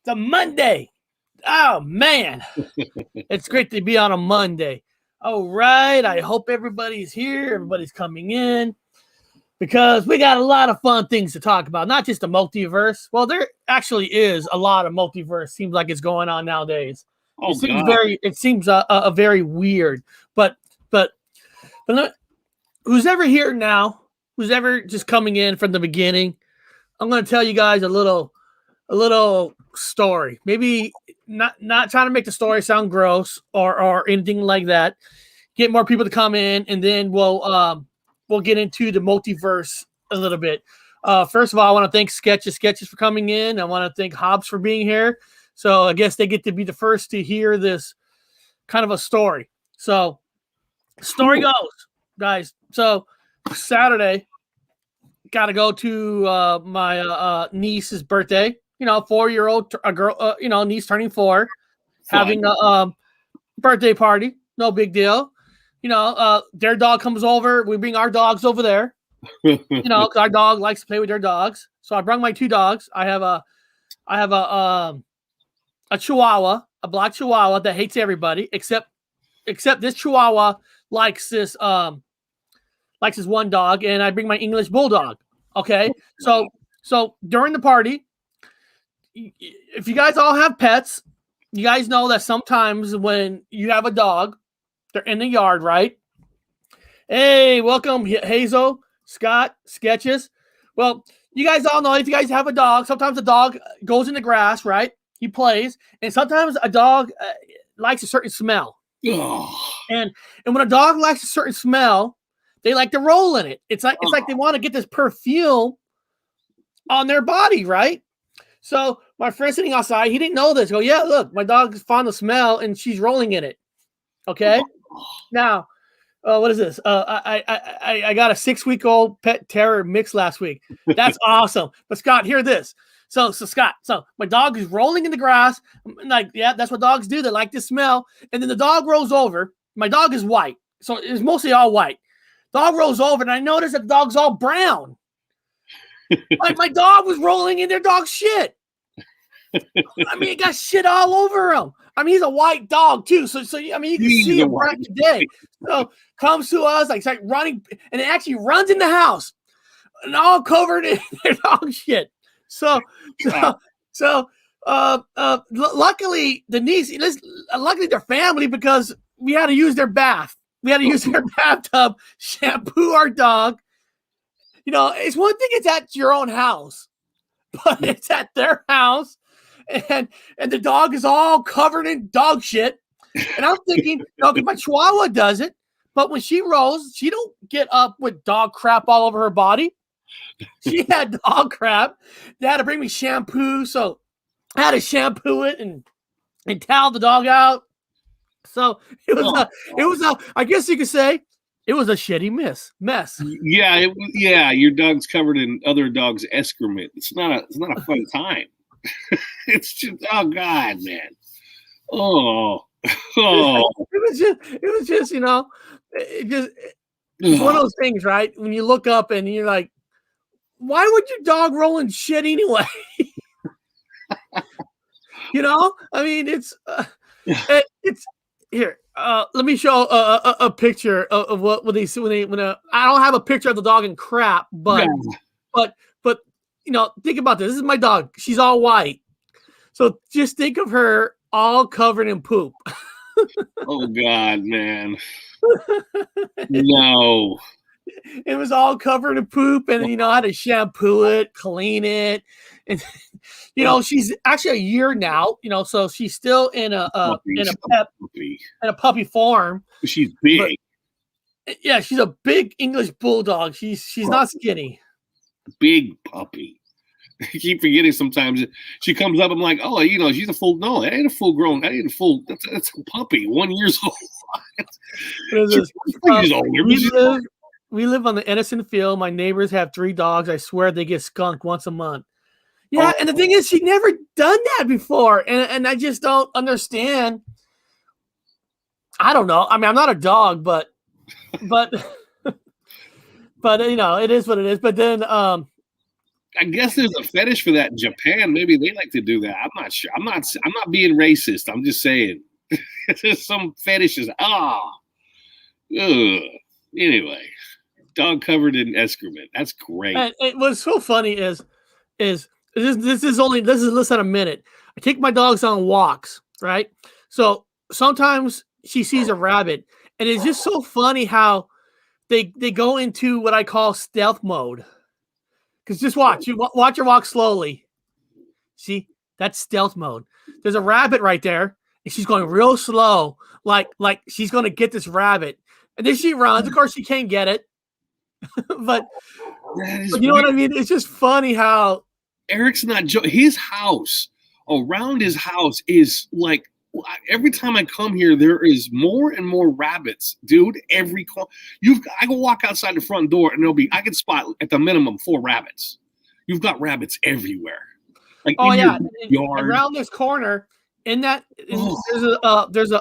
It's a Monday. Oh, man. It's great to be on a Monday. All right. I hope everybody's here. Everybody's coming in because we got a lot of fun things to talk about, not just the multiverse. Well, there actually is a lot of multiverse. Seems like it's going on nowadays. Oh, it seems a very weird, but who's ever here now, who's ever just coming in from the beginning, I'm going to tell you guys a little story. Maybe not trying to make the story sound gross or anything like that. Get more people to come in, and then we'll get into the multiverse a little bit. First of all, I want to thank Sketches for coming in. I want to thank Hobbs for being here. So I guess they get to be the first to hear this kind of a story. So story goes, guys. So Saturday, got to go to my niece's birthday. 4-year-old girl, niece turning 4, having a birthday party. No big deal. Their dog comes over. We bring our dogs over there. Because our dog likes to play with their dogs. So I brought my 2 dogs. I have a Chihuahua, a black Chihuahua that hates everybody except this Chihuahua likes this one dog, and I bring my English Bulldog. Okay, so during the party, if you guys all have pets, you guys know that sometimes when you have a dog, they're in the yard, right? Hey, welcome, Hazel, Scott, Sketches. Well, you guys all know if you guys have a dog, sometimes the dog goes in the grass, right? He plays, and sometimes a dog likes a certain smell. And when a dog likes a certain smell, they like to roll in it. It's like they want to get this perfume on their body, right? So my friend sitting outside, he didn't know this. Go, yeah, look, my dog is fond of smell, and she's rolling in it. Okay, now, what is this? I got a 6-week-old pet terror mix last week. That's awesome. But Scott, hear this. So Scott, my dog is rolling in the grass. Like, yeah, that's what dogs do. They like the smell. And then the dog rolls over. My dog is white, so it's mostly all white. Dog rolls over, and I noticed that the dog's all brown. Like my dog was rolling in their dog's shit. I mean, it got shit all over him. I mean, he's a white dog too, so I mean, you can see him right today. So comes to us, like running, and it actually runs in the house, and all covered in their dog shit. So, luckily the niece, luckily their family, because we had to use their bath. We had to use their bathtub, shampoo our dog. It's one thing it's at your own house, but it's at their house, and the dog is all covered in dog shit. And I'm thinking, because my Chihuahua does it, but when she rolls, she don't get up with dog crap all over her body. She had dog crap. They had to bring me shampoo, so I had to shampoo it and towel the dog out. So it was a I guess you could say it was a shitty mess. Yeah, your dog's covered in other dogs' excrement. It's not a fun time. It's just, oh God, man. Oh. It was just it's one of those things, right? When you look up and you're like, why would your dog roll in shit anyway? I mean, it's here. Let me show a picture of what they see when I don't have a picture of the dog in crap, but think about this. This is my dog. She's all white, so just think of her all covered in poop. Oh God, man! No. It was all covered in poop, and I had to shampoo it, clean it, and she's actually a year now. So she's still in a puppy form. She's big. But, yeah, she's a big English bulldog. She's not skinny. Big puppy. I keep forgetting sometimes. She comes up, I'm like, oh, she's a full. No, that ain't a full grown. That ain't a full. That's a puppy, 1 year old. We live on the innocent field. My neighbors have 3 dogs. I swear they get skunked once a month. Yeah, and the thing is, she'd never done that before, and I just don't understand. I don't know. I mean, I'm not a dog, but but it is what it is. But then, I guess there's a fetish for that in Japan. Maybe they like to do that. I'm not sure. I'm not being racist. I'm just saying there's some fetishes. Anyway, dog covered in excrement. That's great. And what's so funny is this is less than a minute. I take my dogs on walks, right? So sometimes she sees a rabbit, and it's just so funny how they go into what I call stealth mode. Because just watch her walk slowly. See, that's stealth mode. There's a rabbit right there, and she's going real slow, like she's going to get this rabbit, and then she runs. Of course, she can't get it, but you know what I mean. It's just funny how Eric's not joking. His house, around his house, is like. Every time I come here, there is more and more rabbits, dude. I can walk outside the front door and I can spot at the minimum 4 rabbits. You've got rabbits everywhere. Like yard. Around this corner, there's a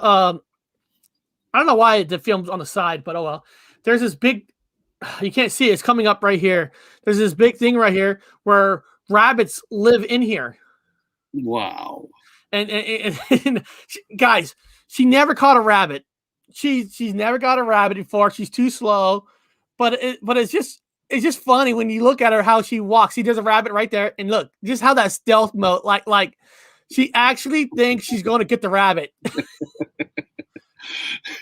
I don't know why the film's on the side, but oh well. There's this big, you can't see it, it's coming up right here. There's this big thing right here where rabbits live in here. Wow. And guys, she never caught a rabbit. She's never got a rabbit before. She's too slow, but it's just funny when you look at her how she walks. See, there's a rabbit right there, and look just how that stealth mode, like she actually thinks she's going to get the rabbit.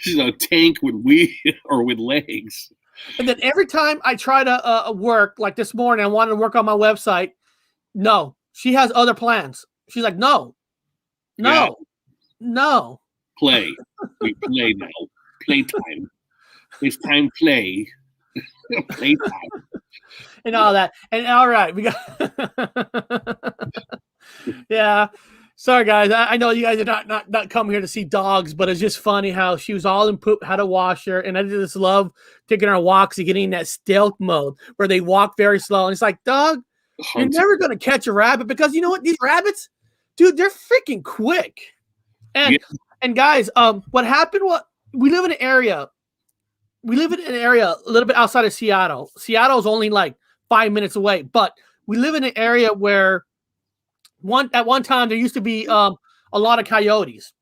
She's a tank with with legs. And then every time I try to work, like this morning, I wanted to work on my website. No, she has other plans. She's like, no. Play. We play now. Playtime. It's time play. Playtime. And all that. And all right, we got. Yeah. Sorry, guys. I know you guys are not coming here to see dogs, but it's just funny how she was all in poop, how to wash her. And I just love taking her walks and getting in that stealth mode where they walk very slow. And it's like, dog, you're never going to catch a rabbit because you know what? These rabbits, dude, they're freaking quick. And guys, what happened? We live in an area a little bit outside of Seattle. Seattle is only like 5 minutes away, but we live in an area where at one time there used to be a lot of coyotes,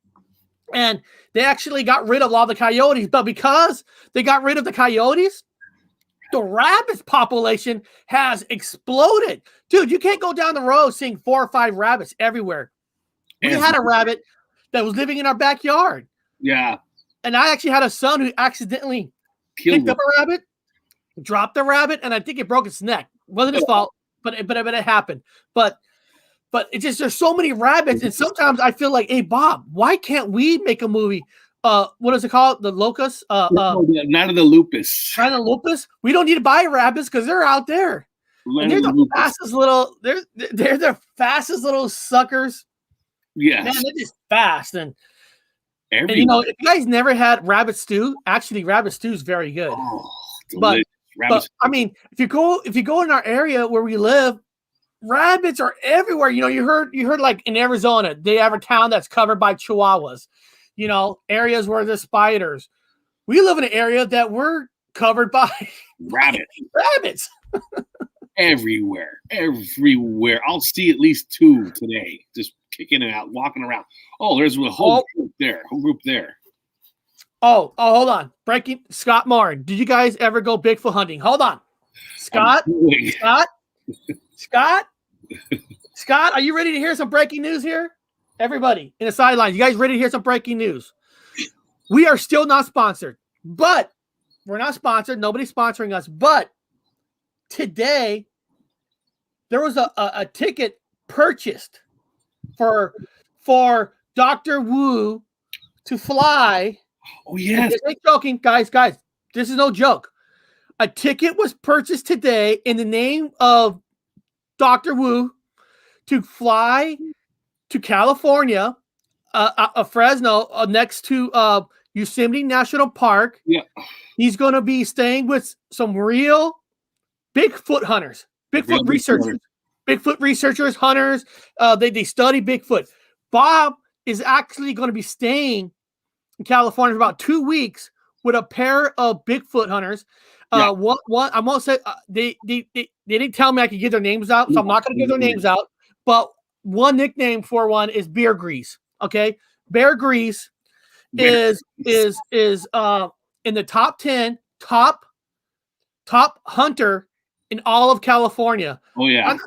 and they actually got rid of a lot of the coyotes. But because they got rid of the coyotes, the rabbit population has exploded. Dude, you can't go down the road seeing 4 or 5 rabbits everywhere. We had a rabbit that was living in our backyard. Yeah. And I actually had a son who accidentally picked up a rabbit, dropped the rabbit, and I think it broke its neck. It wasn't his fault, but it happened. But it's just there's so many rabbits, and sometimes I feel like, hey, Bob, why can't we make a movie? What is it called? The locust? Night of the Lupus. Night of the Lupus. We don't need to buy rabbits because they're out there. And they're the fastest little. They're the fastest little suckers. Yes. Man, they're just fast. And you know, if you guys never had rabbit stew, actually rabbit stew is very good. Oh, but I mean, if you go in our area where we live, rabbits are everywhere. You know, you heard like in Arizona, they have a town that's covered by chihuahuas. You know, areas where there's spiders. We live in an area that we're covered by rabbits. Everywhere. I'll see at least 2 today, just kicking it out, walking around. Oh, there's a whole group there. Oh, hold on. Breaking Scott Martin. Did you guys ever go Bigfoot hunting? Hold on. Scott, are you ready to hear some breaking news here? Everybody in the sidelines, you guys ready to hear some breaking news? We are still not sponsored, but we're not sponsored. Nobody's sponsoring us, but today there was a ticket purchased for Dr. Wu to fly. Oh yes. This ain't joking, guys. This is no joke. A ticket was purchased today in the name of Dr. Wu to fly to California, Fresno, next to Yosemite National Park. Yeah. He's going to be staying with some real Bigfoot hunters, Bigfoot researchers, hunters. They study Bigfoot. Bob is actually going to be staying in California for about 2 weeks with a pair of Bigfoot hunters. One I won't say they didn't tell me I could give their names out, so I'm not going to give their names out. But one nickname for one is Bear Grease. Okay, Bear Grease is in the top 10 top hunter in all of California. Oh yeah.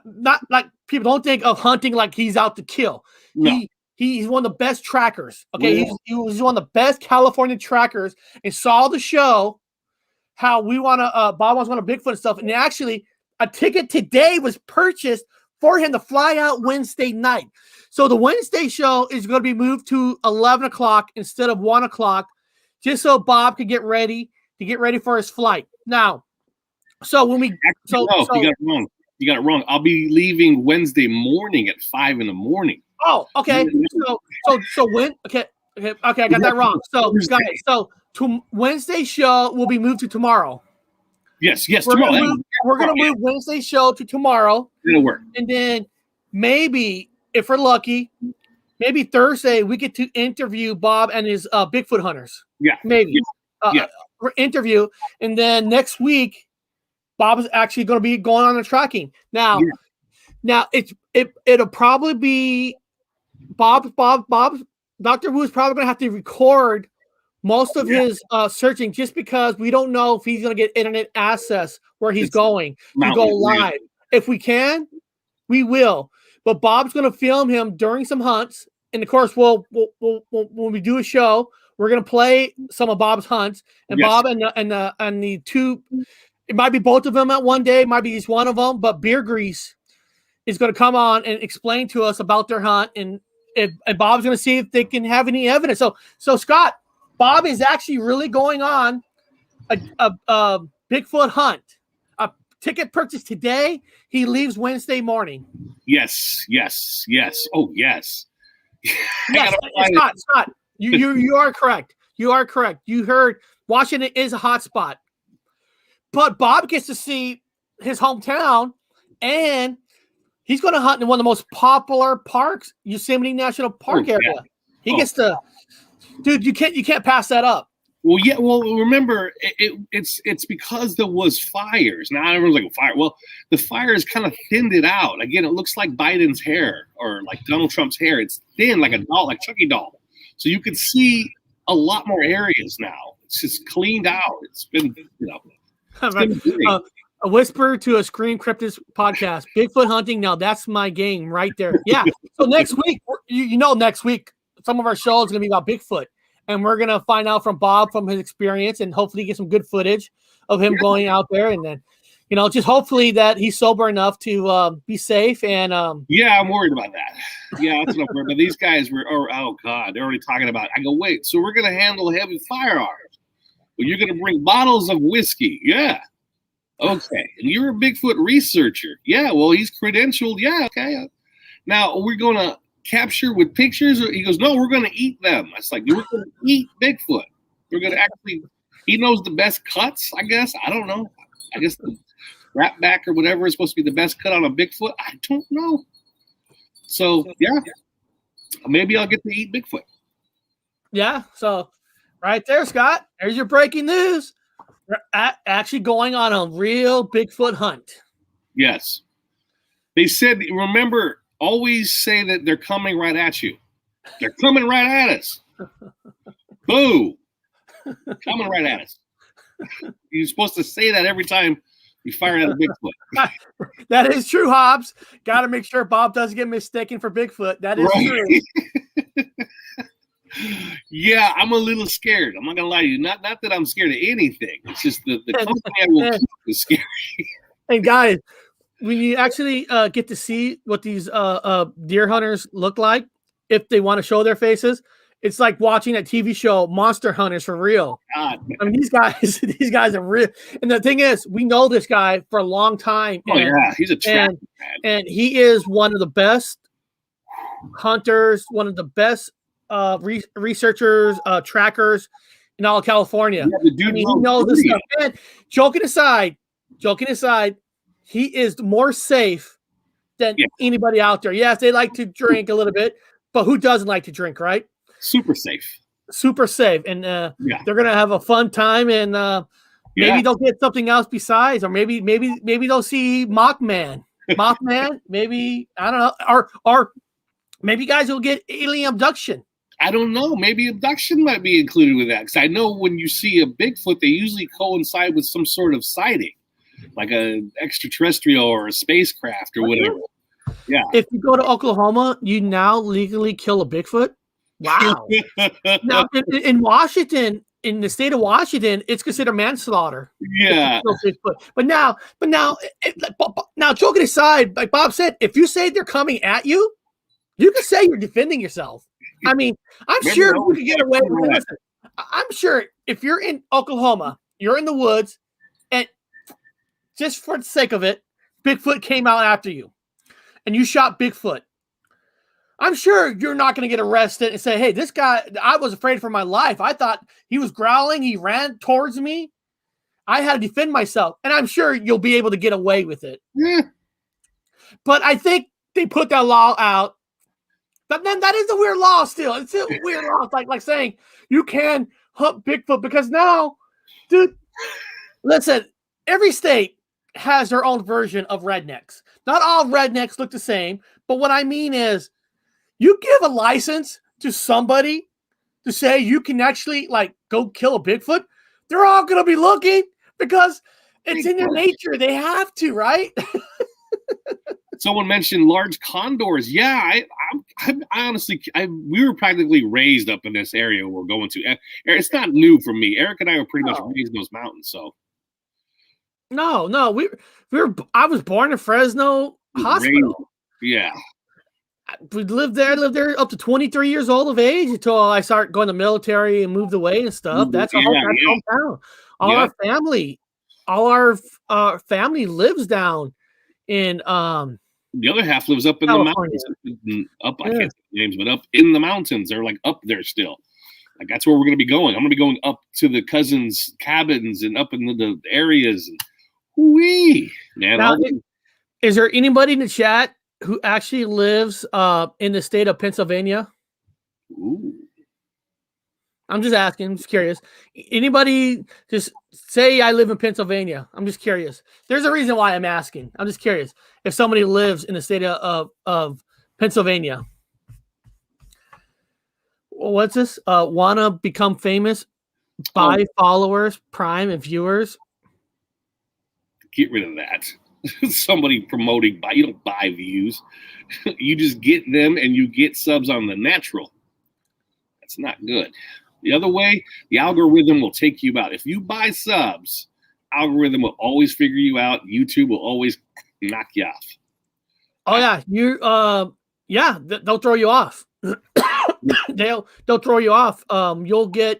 Not like people don't think of hunting like he's out to kill. No. He's one of the best trackers. Okay, he was one of the best California trackers, and saw the show how we want to. Bob wants to Bigfoot and stuff, and actually a ticket today was purchased for him to fly out Wednesday night. So the Wednesday show is going to be moved to 11 o'clock instead of 1 o'clock, just so Bob could get ready for his flight. Now, so when we you got it wrong. You got it wrong. I'll be leaving Wednesday morning at 5 a.m. Oh, okay. So when okay, I got that wrong. So guys, to Wednesday show will be moved to tomorrow. Yes, tomorrow. We're gonna move Wednesday show to tomorrow. It'll work. And then maybe, if we're lucky, maybe Thursday we get to interview Bob and his Bigfoot hunters. Yeah. Maybe. We're interview, and then next week Bob is actually going to be going on the tracking. Now it'll probably be Bob. Dr. Wu's probably going to have to record most of his searching, just because we don't know if he's going to get internet access where he's going to go live. If we can, we will. But Bob's going to film him during some hunts, and of course, we'll when we do a show, we're going to play some of Bob's hunts, and Bob and the two. It might be both of them at one day, it might be just one of them, but Beer Grease is going to come on and explain to us about their hunt, and Bob's going to see if they can have any evidence. So Scott, Bob is actually really going on a Bigfoot hunt. A ticket purchased today. He leaves Wednesday morning. Yes. Oh, yes. Yes, Scott, you are correct. You are correct. You heard Washington is a hot spot. But Bob gets to see his hometown, and he's going to hunt in one of the most popular parks, Yosemite National Park area. He gets to, dude. You can't pass that up. Well, yeah. Well, remember, it's because there was fires. Now everyone's like, fire. Well, the fires kind of thinned it out. Again, it looks like Biden's hair or like Donald Trump's hair. It's thin, like a doll, like Chucky doll. So you can see a lot more areas now. It's just cleaned out. It's been, a whisper to a scream cryptid podcast. Bigfoot hunting. Now that's my game right there. Yeah. So next week, next week, some of our show is going to be about Bigfoot, and we're going to find out from Bob, from his experience, and hopefully get some good footage of him going out there. And then, just hopefully that he's sober enough to be safe. And yeah, I'm worried about that. Yeah, that's what I'm worried about. These guys oh God, they're already talking about it. I go, wait, so we're going to handle heavy firearms. Well, you're going to bring bottles of whiskey. Yeah. Okay. And you're a Bigfoot researcher. Yeah. Well, he's credentialed. Yeah. Okay. Now, we're going to capture with pictures? He goes, no, we're going to eat them. I was like, we're going to eat Bigfoot. We're going to actually, he knows the best cuts, I guess. I don't know. I guess the wrap back or whatever is supposed to be the best cut on a Bigfoot. I don't know. So, yeah. Maybe I'll get to eat Bigfoot. Yeah. So, right there, Scott. There's your breaking news. We're actually going on a real Bigfoot hunt. Yes. They said, remember, always say that they're coming right at you. They're coming right at us. Boo. Coming right at us. You're supposed to say that every time you fire at a Bigfoot. That is true, Hobbs. Got to make sure Bob doesn't get mistaken for Bigfoot. That is true. Yeah, I'm a little scared. I'm not gonna lie to you. Not that I'm scared of anything. It's just the company I will keep is scary. And guys, when you actually get to see what these deer hunters look like, if they want to show their faces, it's like watching that TV show Monster Hunters for real. God. I mean, these guys are real. And the thing is, we know this guy for a long time. Oh yeah, he's a trap man. And he is one of the best hunters, one of the best researchers, trackers in all of California. Yeah, the dude he knows this stuff. And joking aside, he is more safe than anybody out there. Yes, they like to drink a little bit, but who doesn't like to drink, right? Super safe. And they're gonna have a fun time, and maybe they'll get something else besides, or maybe they'll see Mothman. Maybe I don't know, or maybe guys will get alien abduction. I don't know. Maybe abduction might be included with that, because I know when you see a Bigfoot, they usually coincide with some sort of sighting, like an extraterrestrial or a spacecraft or whatever. Yeah. If you go to Oklahoma, you now legally kill a Bigfoot. Wow. Now in Washington, in the state of Washington, it's considered manslaughter. Yeah. But now, joking aside, like Bob said, if you say they're coming at you, you can say you're defending yourself. I mean, I'm sure you can get away with it. Listen, I'm sure if you're in Oklahoma, you're in the woods, and just for the sake of it, Bigfoot came out after you, and you shot Bigfoot. I'm sure you're not going to get arrested and say, hey, this guy, I was afraid for my life. I thought he was growling. He ran towards me. I had to defend myself. And I'm sure you'll be able to get away with it. Yeah. But I think they put that law out. But then that is a weird law still. It's a weird law. It's like saying you can hunt Bigfoot, because now, dude, listen, every state has their own version of rednecks. Not all rednecks look the same. But what I mean is, you give a license to somebody to say you can actually go kill a Bigfoot, they're all going to be looking, because it's in their nature. They have to, right? Someone mentioned large condors. Yeah, I honestly, we were practically raised up in this area we're going to. It's not new for me. Eric and I were pretty much raised in those mountains. So no, I was born in Fresno Hospital. Yeah. We lived there up to 23 years old of age until I started going to the military and moved away and stuff. That's our hometown. All our family lives down in the other half lives up in California. The mountains. I can't say names, but up in the mountains. They're up there still. That's where we're gonna be going. I'm gonna be going up to the cousins' cabins and up in the areas. And man. Now, is there anybody in the chat who actually lives in the state of Pennsylvania? Ooh. I'm just asking. I'm just curious. Anybody just say I live in Pennsylvania? I'm just curious. There's a reason why I'm asking. I'm just curious if somebody lives in the state of Pennsylvania. What's this? Wanna become famous? Buy followers, Prime, and viewers? Get rid of that. Somebody promoting, you don't buy views. You just get them and you get subs on the natural. That's not good. The other way, the algorithm will take you out. If you buy subs, algorithm will always figure you out. YouTube will always knock you off. Oh yeah, they'll throw you off. they'll throw you off. You'll get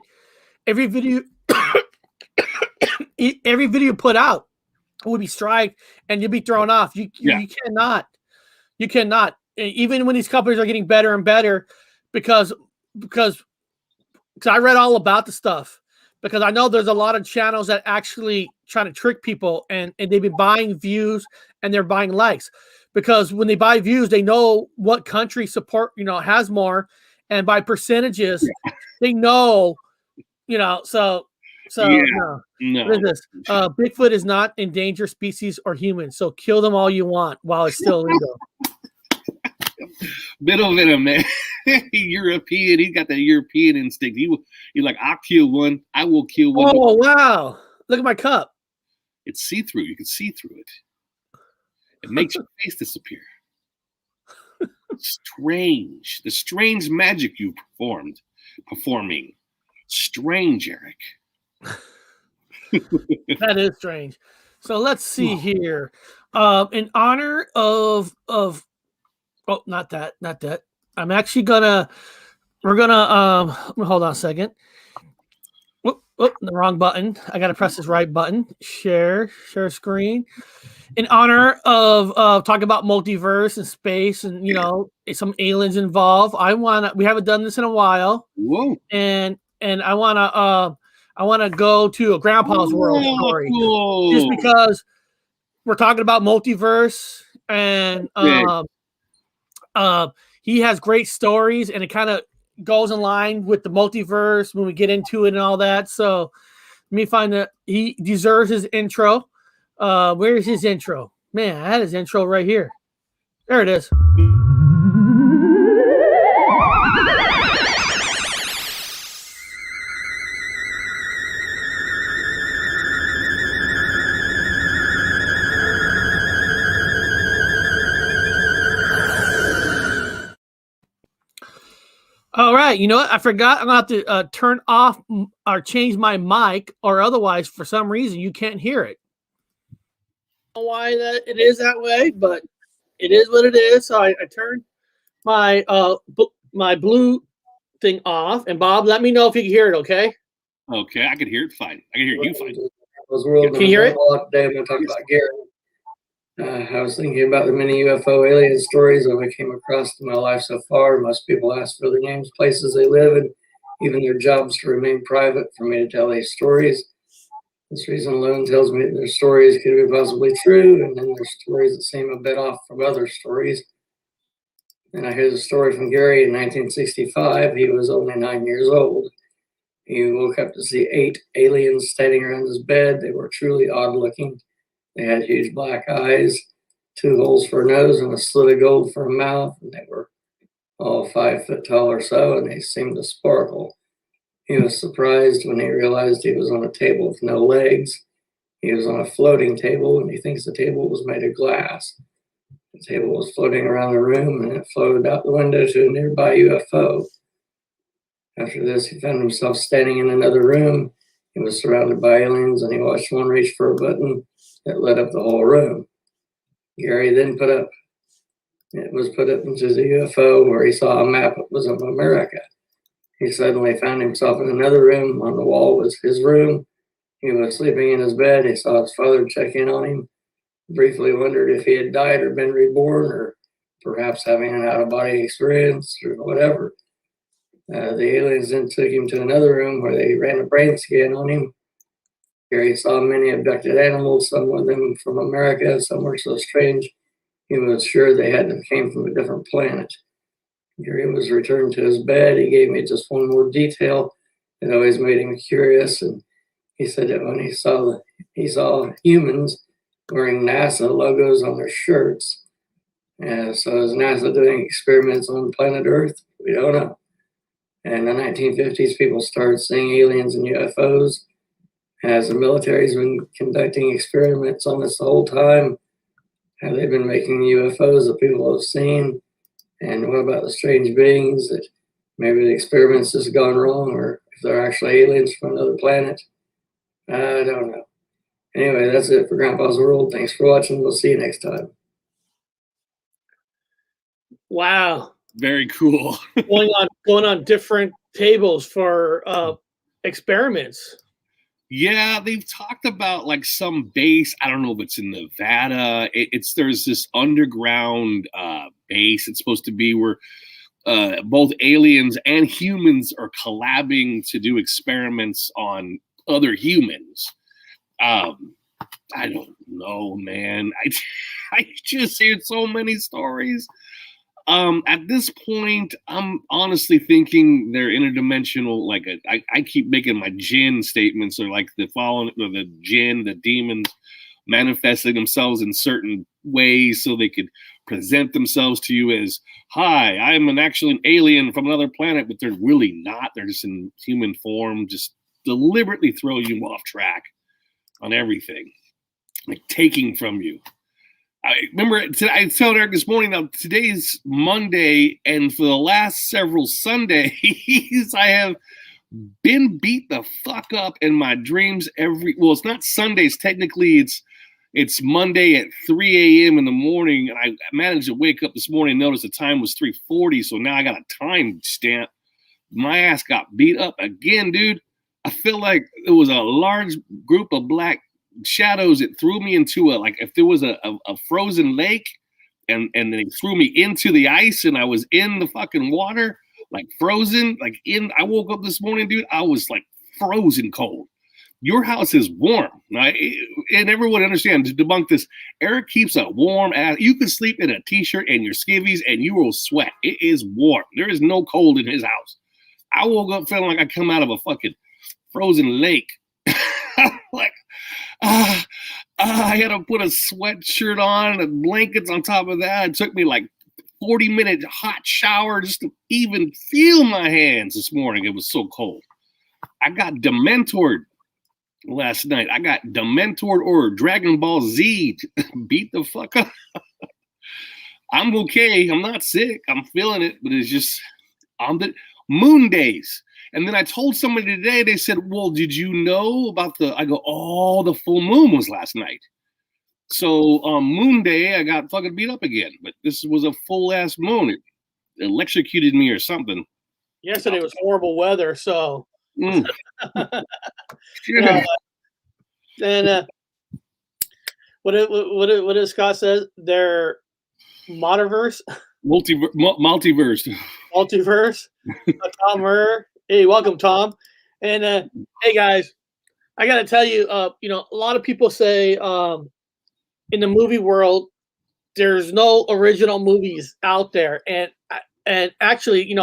every video put out will be striked, and you'll be thrown off. You cannot. Even when these companies are getting better and better, because I read all about the stuff, because I know there's a lot of channels that actually try to trick people, and they've been buying views and they're buying likes, because when they buy views, they know what country support has more, and by percentages, they know, so. No. What is this? Bigfoot is not endangered species or human, so kill them all you want while it's still legal. Bit of it, man. European. He's got that European instinct. He's like, I'll kill one. I will kill one. Oh, wow. Look at my cup. It's see-through. You can see through it. It makes your face disappear. Strange. The strange magic you performing. Strange, Eric. That is strange. So let's see here. In honor of not that. I'm actually gonna we're gonna hold on a second. Whoop, the wrong button. I gotta press this right button. Share screen. In honor of talking about multiverse and space and some aliens involved. We haven't done this in a while. Whoa. And I wanna go to a grandpa's world story. Just because we're talking about multiverse and he has great stories and it kind of goes in line with the multiverse when we get into it and all that. So let me find that he deserves his intro. Where's his intro? Man, I had his intro right here. There it is. All right, you know what? I forgot. I'm gonna have to turn off or change my mic, or otherwise, for some reason, you can't hear it. I don't know why that it is that way, but it is what it is. So I turned my my blue thing off. And Bob, let me know if you can hear it. Okay. Okay, I can hear it fine. I can hear you fine. Can you hear it? Today I'm going to talk about Gary. I was thinking about the many UFO alien stories that I came across in my life so far. Most people ask for their names, places they live, and even their jobs to remain private for me to tell these stories. This reason alone tells me that their stories could be possibly true, and then there's stories that seem a bit off from other stories. And I hear the story from Gary in 1965. He was only 9 years old. He woke up to see 8 aliens standing around his bed. They were truly odd looking. They had huge black eyes, 2 holes for a nose, and a slit of gold for a mouth. And they were all 5 foot tall or so, and they seemed to sparkle. He was surprised when he realized he was on a table with no legs. He was on a floating table, and he thinks the table was made of glass. The table was floating around the room, and it floated out the window to a nearby UFO. After this, he found himself standing in another room. He was surrounded by aliens, and he watched one reach for a button that lit up the whole room. Gary then put up into the UFO where he saw a map that was of America. He suddenly found himself in another room. On the wall was his room. He was sleeping in his bed. He saw his father check in on him. Briefly wondered if he had died or been reborn, or perhaps having an out-of-body experience or whatever. The aliens then took him to another room where they ran a brain scan on him. Gary saw many abducted animals, some of them from America, some were so strange he was sure they came from a different planet. Gary was returned to his bed. He gave me just one more detail that always made him curious, and he said that when he saw humans wearing NASA logos on their shirts. So is NASA doing experiments on planet Earth? We don't know. In the 1950s, people started seeing aliens and UFOs. As the military's been conducting experiments on this the whole time, have they been making UFOs that people have seen? And what about the strange beings that maybe the experiments has gone wrong, or if they're actually aliens from another planet? I don't know. Anyway, that's it for Grandpa's World. Thanks for watching. We'll see you next time. Wow. Very cool. going on different tables for experiments. Yeah, they've talked about like some base. I don't know if it's in Nevada. There's this underground base. It's supposed to be where both aliens and humans are collabing to do experiments on other humans. I don't know, man. I just heard so many stories. At this point, I'm honestly thinking they're interdimensional. Like I keep making my jinn statements, or like the jinn, the demons manifesting themselves in certain ways so they could present themselves to you as, hi, I'm actually an alien from another planet, but they're really not. They're just in human form, just deliberately throw you off track on everything, like taking from you. I remember I told Eric this morning, now today's Monday, and for the last several Sundays, I have been beat the fuck up in my dreams it's not Sundays, technically it's Monday at 3 a.m. in the morning, and I managed to wake up this morning and notice the time was 3:40, so now I got a time stamp my ass got beat up again, dude. I feel like it was a large group of black shadows that threw me into like if there was a frozen lake and they threw me into the ice and I was in the fucking water, like frozen, I woke up this morning, dude, I was like frozen cold. Your house is warm, right? And everyone understands, to debunk this, Eric keeps a warm ass. You can sleep in a t-shirt and your skivvies and you will sweat. It is warm. There is no cold in his house. I woke up feeling like I come out of a fucking frozen lake. Like, I had to put a sweatshirt on and blankets on top of that. It took me like 40-minute hot shower just to even feel my hands this morning. It was so cold. I got Dementored last night. I got Dementored or Dragon Ball Z. Beat the fuck up. I'm okay. I'm not sick. I'm feeling it, but it's just on the moon days. And then I told somebody today, they said, well, did you know about I go, oh, the full moon was last night. So on moon day, I got fucking beat up again. But this was a full ass moon. It electrocuted me or something. Yesterday was horrible weather, so. Mm. And what does Scott says? They're Multiverse. Multiverse. Tom Murr. Hey, welcome, Tom. And hey, guys, I got to tell you, a lot of people say in the movie world, there's no original movies out there, and actually,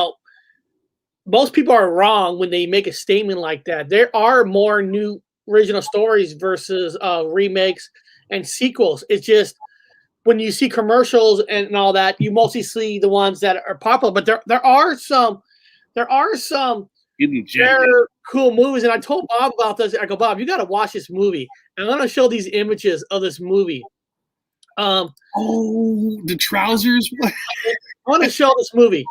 most people are wrong when they make a statement like that. There are more new original stories versus remakes and sequels. It's just when you see commercials and all that, you mostly see the ones that are popular. But there are some very cool movies. And I told Bob about this. I go, Bob, you got to watch this movie. And I'm going to show these images of this movie. The trousers. I want to show this movie.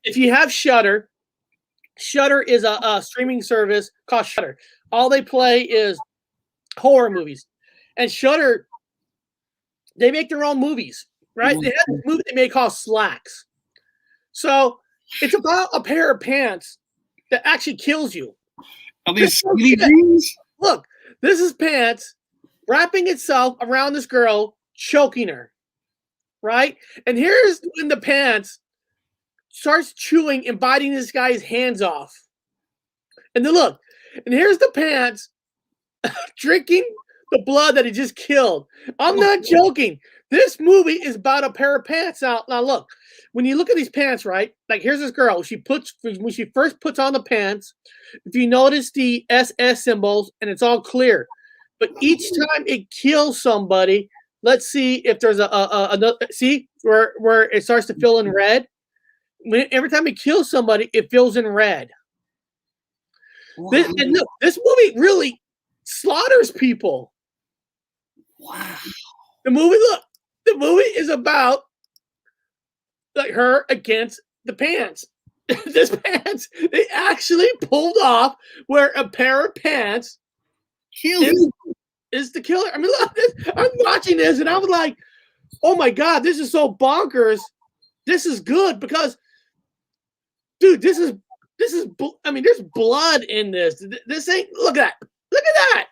If you have Shudder is a streaming service called Shudder. All they play is horror movies. And Shudder, they make their own movies, right? They have a movie they made called Slacks. So it's about a pair of pants that actually kills you. Are these skinny jeans? Look, this is pants wrapping itself around this girl, choking her, right? And here's when the pants starts chewing and biting this guy's hands off. And then look, and here's the pants drinking the blood that he just killed. I'm not joking. This movie is about a pair of pants. Now look, when you look at these pants, right? Like here's this girl. When she first puts on the pants, if you notice the SS symbols, and it's all clear. But each time it kills somebody, let's see if there's another. See where it starts to fill in red. Every time it kills somebody, it fills in red. And look, this movie really slaughters people. Wow. The movie is about like her against the pants. This pants, they actually pulled off where a pair of pants is the killer. I mean, look, I'm watching this and I was like, oh my God, this is so bonkers. This is good because, dude, this is. I mean, there's blood in this. This ain't. Look at that. Look at that.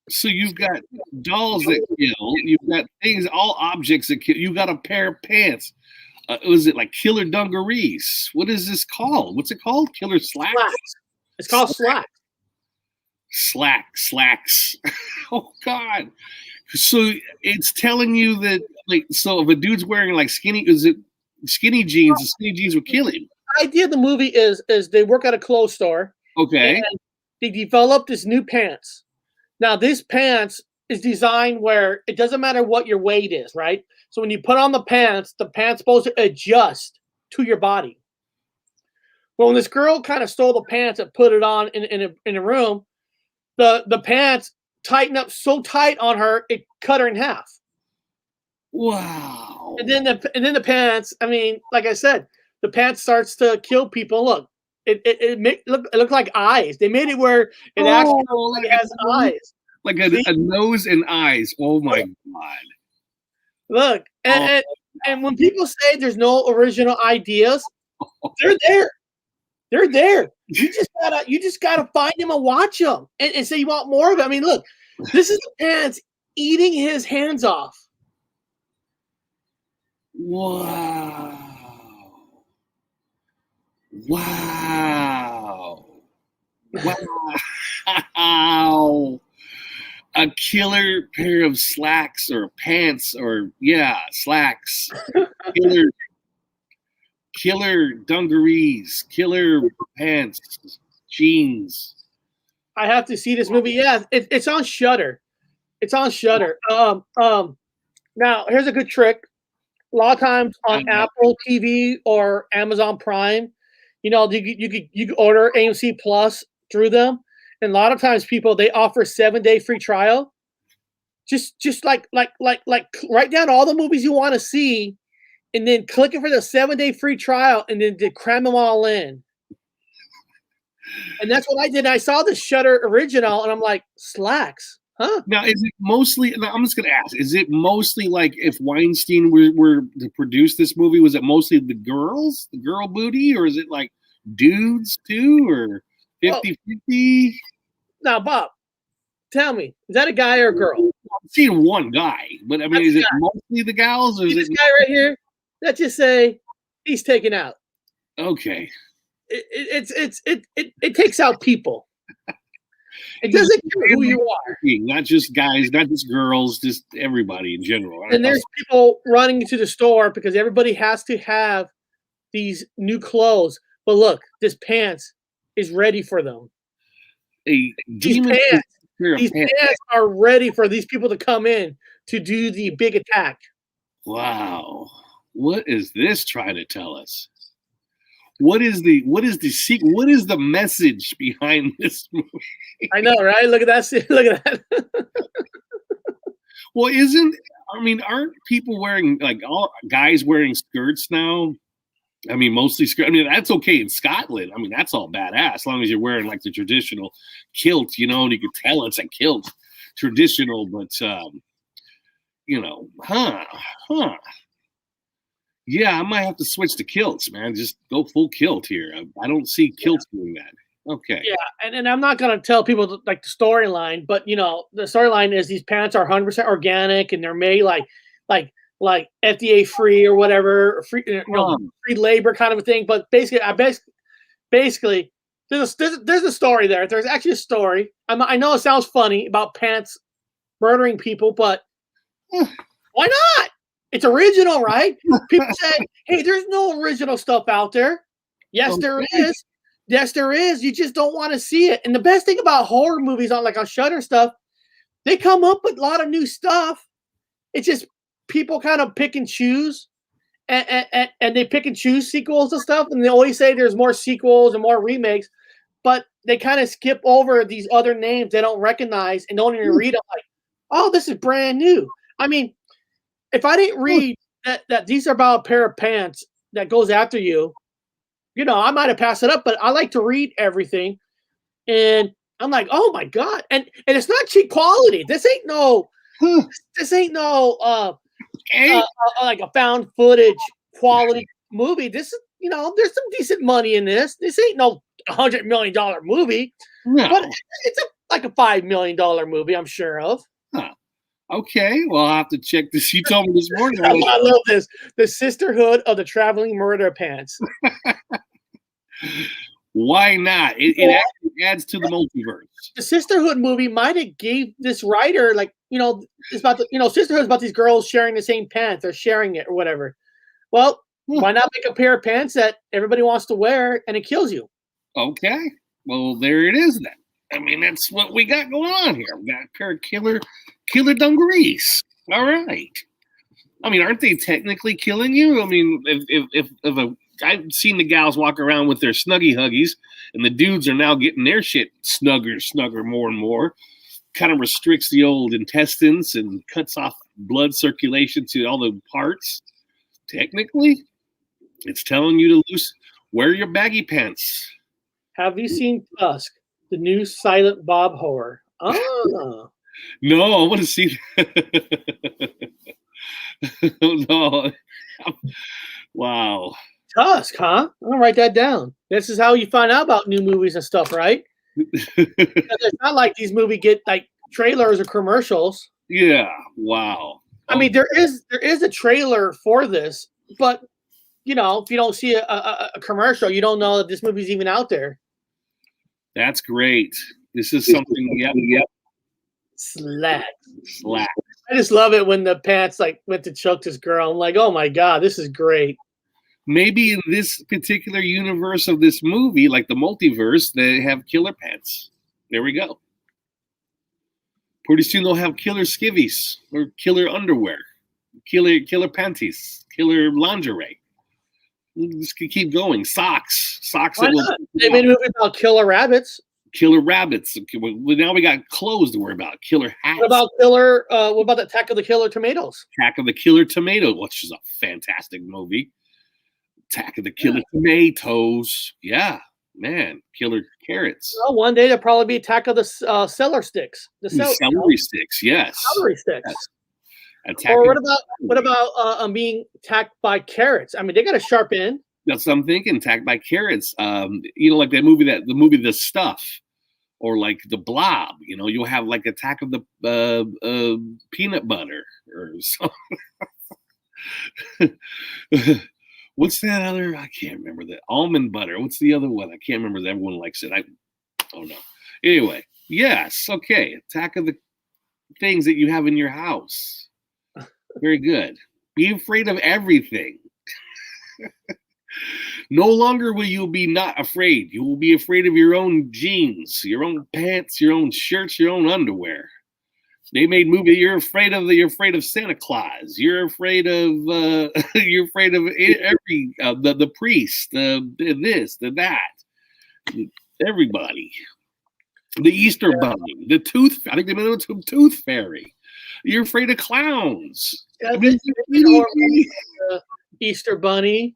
So you've got dolls that kill. You've got things, all objects that kill. You got a pair of pants. Was it like killer dungarees? What is this called? What's it called? Killer slacks? It's called slacks. Slacks. Oh God. So it's telling you that, like, so if a dude's wearing like skinny jeans, the skinny jeans will kill him. The idea of the movie is they work at a clothes store. Okay. And they develop this new pants. Now, this pants is designed where it doesn't matter what your weight is, right? So when you put on the pants supposed to adjust to your body. Well, when this girl kind of stole the pants and put it on in a room, the pants tightened up so tight on her it cut her in half. Wow. And then the pants. I mean, like I said, the pants starts to kill people. Look, it looked like eyes. They made it where it actually has eyes, like a nose and eyes. Oh my God! Look, and when people say there's no original ideas, They're there. They're there. You just gotta find them and watch them and say you want more of it. I mean, look, this is the pants eating his hands off. Wow. Wow. Wow. A killer pair of slacks or pants or slacks. Killer dungarees, killer pants, jeans. I have to see this movie. Yeah, it's on Shudder. It's on Shudder. Now here's a good trick. A lot of times on Apple TV or Amazon Prime, you could order AMC Plus through them, and a lot of times people they offer 7-day free trial. Just like write down all the movies you want to see, and then click it for the 7-day free trial, and then to cram them all in. And that's what I did. I saw the Shudder original, and I'm like, slacks, huh? Now, is it mostly? I'm just gonna ask: is it mostly like if Weinstein were to produce this movie? Was it mostly the girls, the girl booty, or is it like dudes too, or 50-50? Now, Bob, tell me, is that a guy or a girl? I've seen one guy, but I mean, is it mostly the gals, or is this it guy right here? Let's just say he's taken out. Okay. It takes out people. It doesn't care who you are. Not just guys, not just girls, just everybody in general. And there's people running to the store because everybody has to have these new clothes. But look, this pants is ready for them. These pants are ready for these people to come in to do the big attack. Wow. What is this trying to tell us? What is the secret? What is the message behind this movie? I know, right? Look at that. Look at that. Well, aren't people wearing, like, all guys wearing skirts now? I mean, mostly skirt. I mean, that's okay in Scotland. I mean, that's all badass as long as you're wearing like the traditional kilt, and you can tell it's a kilt, traditional, but yeah, I might have to switch to kilts, man. Just go full kilt here. I don't see kilts doing that. Okay. Yeah, and I'm not gonna tell people like the storyline, but the storyline is these pants are 100% organic and they're made like FDA free or whatever, free free labor kind of a thing. But basically, there's a story there. There's actually a story. I know it sounds funny about pants murdering people, but why not? It's original, right? People say, hey, there's no original stuff out there. Yes, there is. Yes, there is. You just don't want to see it. And the best thing about horror movies on Shudder stuff, they come up with a lot of new stuff. It's just people kind of pick and choose. And they pick and choose sequels and stuff. And they always say there's more sequels and more remakes. But they kind of skip over these other names they don't recognize and don't even read them like, oh, this is brand new. I mean, if I didn't read that these are about a pair of pants that goes after you, I might have passed it up, but I like to read everything. And I'm like, oh my God. And it's not cheap quality. This ain't no like a found footage quality movie. This is, there's some decent money in this. This ain't no $100 million movie, but it's like a $5 million movie, I'm sure of. Huh. Okay, well, I'll have to check this. You told me this morning. I love this. The Sisterhood of the Traveling Murder Pants. Why not? It actually adds to the multiverse. The Sisterhood movie might have gave this writer, it's about Sisterhood is about these girls sharing the same pants. They're sharing it or whatever. Well, why not make a pair of pants that everybody wants to wear and it kills you? Okay, well, there it is then. I mean, that's what we got going on here. We got a pair of killer dungarees. All right. I mean, aren't they technically killing you? I mean, if I've seen the gals walk around with their snuggie huggies, and the dudes are now getting their shit snugger more and more. Kind of restricts the old intestines and cuts off blood circulation to all the parts. Technically, it's telling you to wear your baggy pants. Have you seen Tusk, the new Silent Bob horror? Oh. No, I want to see. No. Wow. Tusk, huh? I'll write that down. This is how you find out about new movies and stuff, right? It's not like these movies get like trailers or commercials. Yeah. Wow. I mean, there is a trailer for this, but you know, if you don't see a commercial, you don't know that this movie's even out there. That's great. This is something. Yep. Slack. I just love it when the pants like went to choke this girl. I'm like, oh my god, this is great. Maybe in this particular universe of this movie, like the multiverse, they have killer pants. There we go. Pretty soon they'll have killer skivvies or killer underwear, killer panties, killer lingerie. This could keep going. Socks. Why not? They made a movie about killer rabbits. Killer rabbits. Well, now we got clothes to worry about. Killer hats. What about killer? What about the Attack of the Killer Tomatoes? Attack of the Killer Tomato, which is a fantastic movie. Attack of the Killer Tomatoes. Yeah, man. Killer carrots. Well, one day there'll probably be Attack of the Celery Sticks. The celery sticks. Yes. Celery sticks. Yes. Or what about being attacked by carrots? I mean, they got a sharp end. That's what I'm thinking. Attacked by carrots. You know, like the movie The Stuff, or like The Blob. You know, you'll have like Attack of the Peanut Butter or something. What's that other? I can't remember that. Almond butter. What's the other one? I can't remember. Everyone likes it. Oh no. Anyway, yes. Okay. Attack of the things that you have in your house. Very good. Be afraid of everything. No longer will you be not afraid. You will be afraid of your own jeans, your own pants, your own shirts, your own underwear. They made movie. You're afraid of Santa Claus. You're afraid of every the priest, this, the that, everybody. The Easter Bunny, the tooth. I think they made it to Tooth Fairy. You're afraid of clowns. Easter Bunny,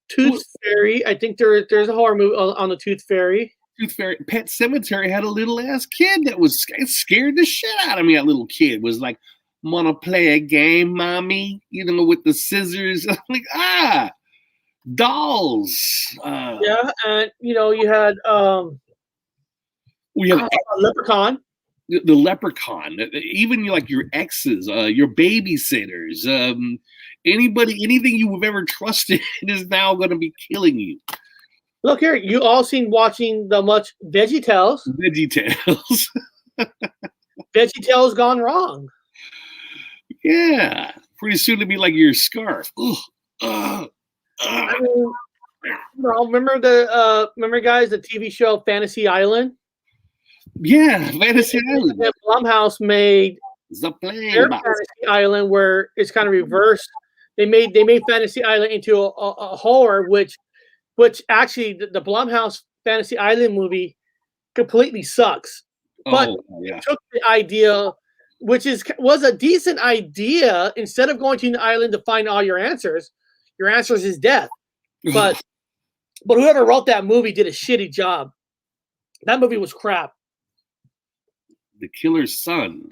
Tooth Fairy. I think there's a horror movie on the Tooth Fairy. Tooth Fairy. Pet Cemetery had a little ass kid that was scared the shit out of me. That little kid was like, "Wanna play a game, mommy?" You know, with the scissors. I'm like, dolls. Yeah, and you know, you had we have Leprechaun. The Leprechaun. Even like your exes, your babysitters, anything you've ever trusted is now going to be killing you. Look here, you all seen watching the much VeggieTales. VeggieTales. VeggieTales gone wrong. Yeah, pretty soon to be like your scarf. I mean, remember guys, the TV show Fantasy Island? Yeah, Fantasy Island. Blumhouse made their Fantasy Island where it's kind of reversed. They made Fantasy Island into a horror, which actually the Blumhouse Fantasy Island movie completely sucks. But it took the idea, which was a decent idea. Instead of going to an island to find all your answers is death. But whoever wrote that movie did a shitty job. That movie was crap. The Killer's Son.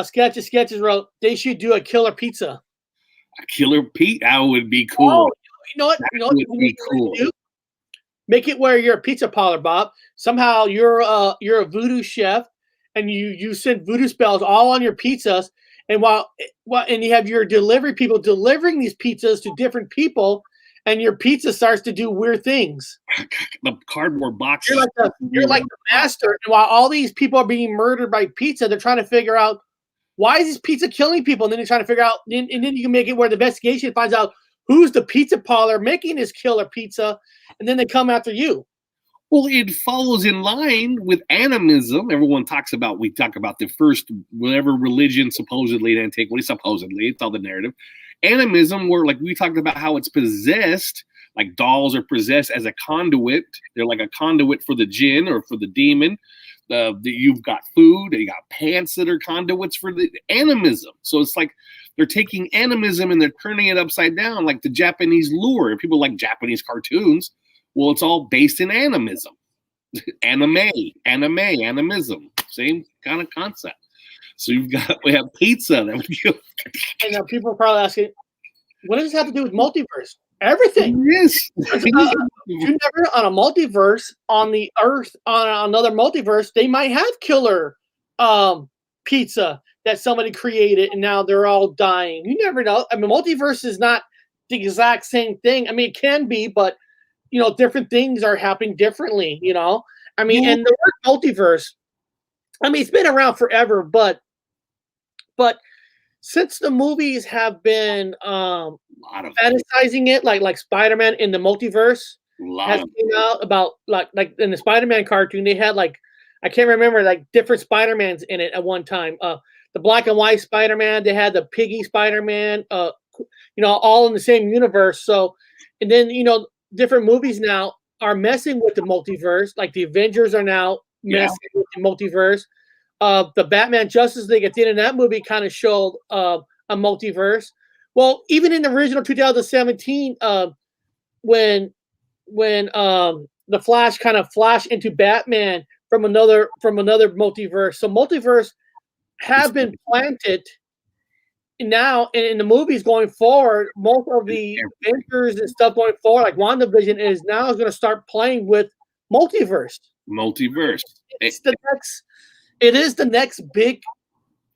Sketches wrote they should do a killer pizza. A killer pizza? That would be cool. Oh, you know what? Would be cool. Make it where you're a pizza parlor, Bob. Somehow you're a voodoo chef, and you send voodoo spells all on your pizzas. And and you have your delivery people delivering these pizzas to different people, and your pizza starts to do weird things. The cardboard box. You're like the master, and while all these people are being murdered by pizza, they're trying to figure out why is this pizza killing people, and then they're trying to figure out, and then you can make it where the investigation finds out who's the pizza parlor making this killer pizza, and then they come after you. Well, it follows in line with animism. We talk about the first, whatever religion supposedly in antiquity, supposedly, it's all the narrative. Animism, where like we talked about how it's possessed, like dolls are possessed as a conduit. They're like a conduit for the jinn or for the demon. You've got food, you got pants that are conduits for the animism. So it's like they're taking animism and they're turning it upside down, like the Japanese lure. People like Japanese cartoons. Well, it's all based in animism. Animism. Same kind of concept. So we have pizza that would go. And people are probably asking, what does this have to do with multiverse? Everything. Yes. You never on a multiverse on the Earth on another multiverse, they might have killer pizza that somebody created and now they're all dying. You never know. I mean, multiverse is not the exact same thing. I mean, it can be, but different things are happening differently. I mean, and the word multiverse, I mean, it's been around forever, but since the movies have been fantasizing it, like Spider-Man in the Multiverse has came out about like in the Spider-Man cartoon, they had like I can't remember like different Spider-Mans in it at one time. The black and white Spider-Man, they had the piggy Spider-Man, all in the same universe. So, and then different movies now are messing with the multiverse. Like the Avengers are now messing with the multiverse. The Batman Justice League at the end of that movie kind of showed a multiverse. Well, even in the original 2017, when the Flash kind of flashed into Batman from another multiverse. So multiverse have been planted now in the movies going forward. Most of the Avengers and stuff going forward, like WandaVision, is now going to start playing with multiverse. It is the next big.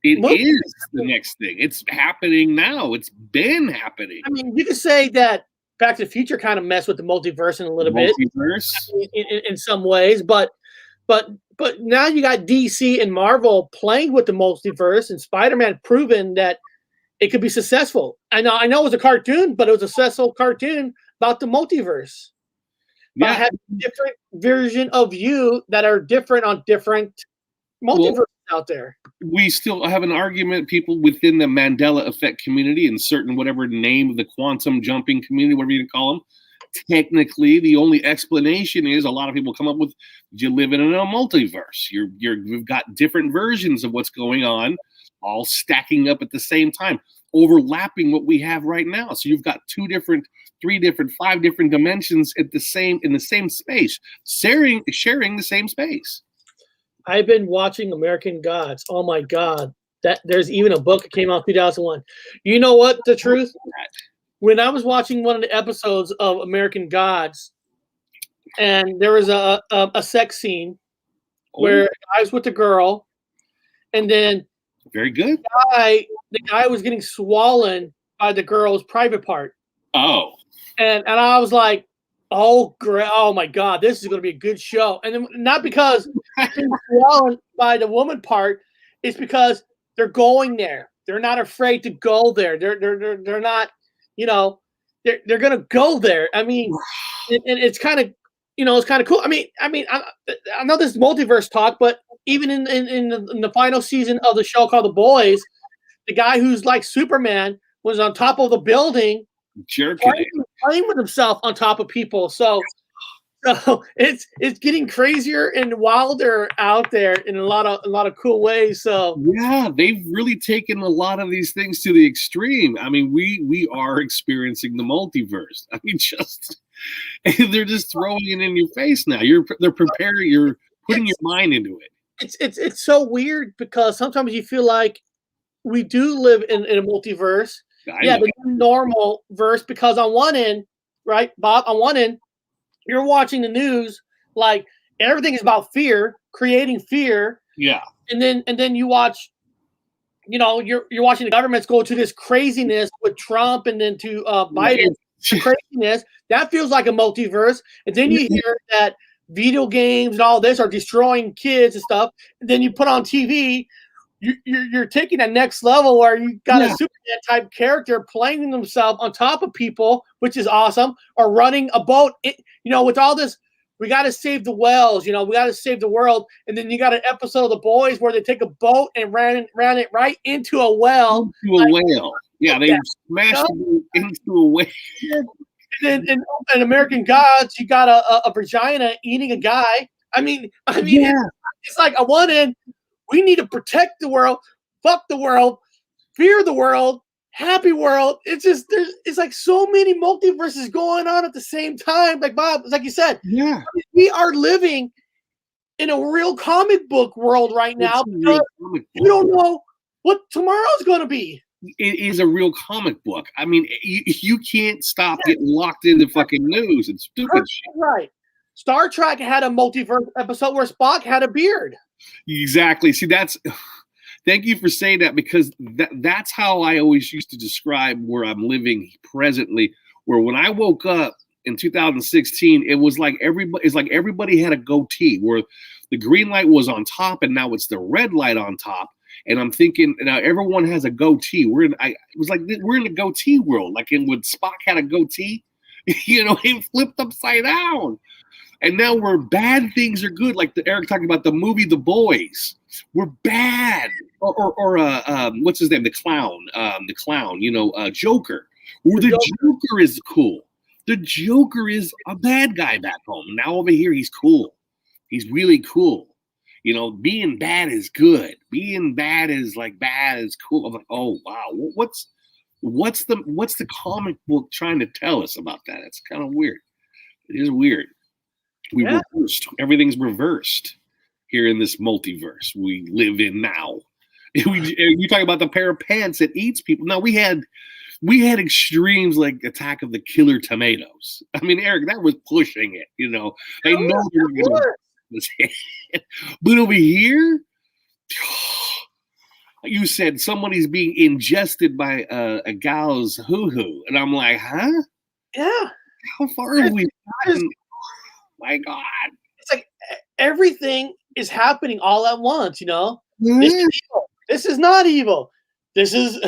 It is the next thing. It's happening now. It's been happening. I mean, you could say that Back to the Future kind of messed with the multiverse in a little bit, in some ways, but now you got DC and Marvel playing with the multiverse, and Spider-Man proven that it could be successful. I know it was a cartoon, but it was a successful cartoon about the multiverse. But having different version of you that are different on different multiverse out there. We still have an argument, people within the Mandela effect community and certain whatever name of the quantum jumping community, whatever you call them. Technically, the only explanation is a lot of people come up with you live in a multiverse. You've got different versions of what's going on, all stacking up at the same time, overlapping what we have right now. So you've got 2 different, 3 different, 5 different dimensions in the same space, sharing the same space. I've been watching American Gods. Oh my God. There's even a book that came out in 2001. You know what? The truth? When I was watching one of the episodes of American Gods, and there was a sex scene where I was with the girl, and then very good. The guy was getting swollen by the girl's private part. Oh. And I was like, oh, great. Oh my God, this is going to be a good show. And then not because being swollen by the woman part, it's because they're going there. They're not afraid to go there. They're not, they're going to go there. I mean, and it's kind of, it's kind of cool. I mean, I know this is multiverse talk, but even in the final season of the show called The Boys, the guy who's like Superman was on top of the building, playing with himself on top of people. So it's getting crazier and wilder out there in a lot of cool ways. So yeah, they've really taken a lot of these things to the extreme. I mean, we are experiencing the multiverse. I mean, they're just throwing it in your face now. They're preparing. You're putting your mind into it. It's so weird because sometimes you feel like we do live in a multiverse. The normal verse, because on one end, right, Bob, on one end, you're watching the news, like everything is about fear, creating fear. Yeah. And then you watch, you're watching the governments go to this craziness with Trump and then to Biden, craziness. That feels like a multiverse. And then you hear that video games and all this are destroying kids and stuff. And then you put on TV, you're taking that next level where you got a Superman type character playing himself on top of people, which is awesome, or running a boat. With all this, we got to save the whales. We got to save the world. And then you got an episode of The Boys where they take a boat and ran it right into a well. Yeah, they smashed it into a whale. And in American Gods, you got a vagina eating a guy. I mean, it's like on one end, we need to protect the world, fuck the world, fear the world, happy world. It's just it's like so many multiverses going on at the same time. Like Bob, like you said, we are living in a real comic book world right now because you don't know what tomorrow's going to be. it is a real comic book. I mean, you can't stop getting locked into fucking news and stupid shit. Right. Star Trek had a multiverse episode where Spock had a beard. Exactly. See, thank you for saying that, because that's how I always used to describe where I'm living presently, where when I woke up in 2016, it was like everybody had a goatee, where the green light was on top and now it's the red light on top. And I'm thinking now everyone has a goatee. It was like we're in the goatee world, like when Spock had a goatee, he flipped upside down. And now where bad things are good, like Eric talking about the movie The Boys, we're bad. Or what's his name? The clown, Joker. Where the Joker is cool. The Joker is a bad guy back home. Now over here, he's cool. He's really cool. Being bad is good. Being bad is cool. I'm like, oh wow, what's the comic book trying to tell us about that? It's kind of weird. It is weird. We reversed. Everything's reversed here in this multiverse we live in now. You talk about the pair of pants that eats people. Now we had extremes like Attack of the Killer Tomatoes. I mean, Eric, that was pushing it. They know they're gonna. But over here, you said somebody's being ingested by a gal's hoo-hoo. And I'm like, huh? Yeah. How far have we gotten? My God. It's like everything is happening all at once, Mm-hmm. This is evil. This is not evil. This is,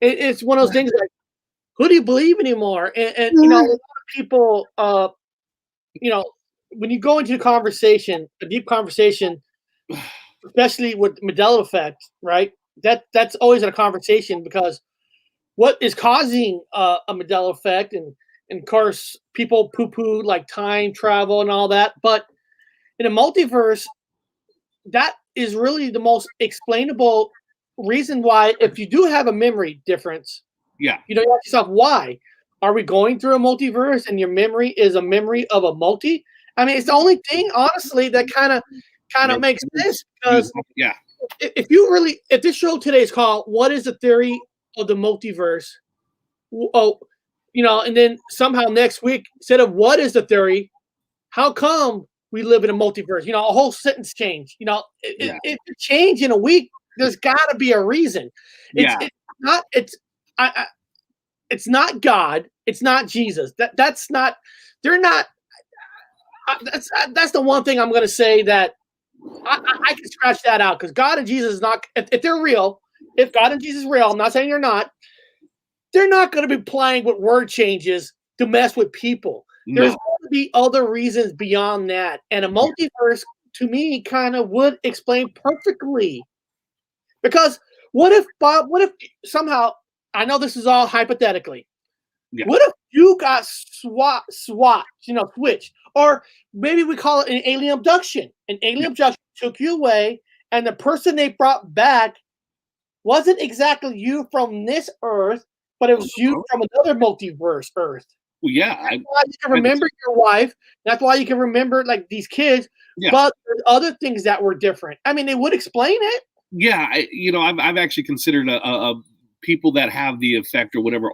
it's one of those things like, who do you believe anymore? And a lot of people, when you go into a deep conversation, especially with Mandela effect, right? That's always a conversation, because what is causing a Mandela effect, and of course people poo-poo like time travel and all that, but in a multiverse, that is really the most explainable reason why, if you do have a memory difference, you ask yourself, why are we going through a multiverse and your memory is a memory of a multi? I mean, it's the only thing, honestly, that kind of makes sense, because if this show today is called "What is the Theory of the Multiverse?" And then somehow next week, instead of "What is the theory?" how come we live in a multiverse? A whole sentence change. If it change in a week, there's got to be a reason. It's not God. It's not Jesus. That's not. They're not. That's the one thing I'm going to say that I can scratch that out, because God and Jesus is not. If they're real, if God and Jesus is real, I'm not saying you're not. They're not going to be playing with word changes to mess with people. No. There's going to be other reasons beyond that, and a multiverse to me kind of would explain perfectly. Because what if somehow, I know this is all hypothetically. Yeah. What if you got switched, or maybe we call it an alien abduction. An alien abduction took you away, and the person they brought back wasn't exactly you from this Earth, but it was you from another multiverse Earth. Well, yeah. That's why you can remember your wife. That's why you can remember like these kids. Yeah. But there's other things that were different. I mean, they would explain it. Yeah, I've actually considered people that have the effect or whatever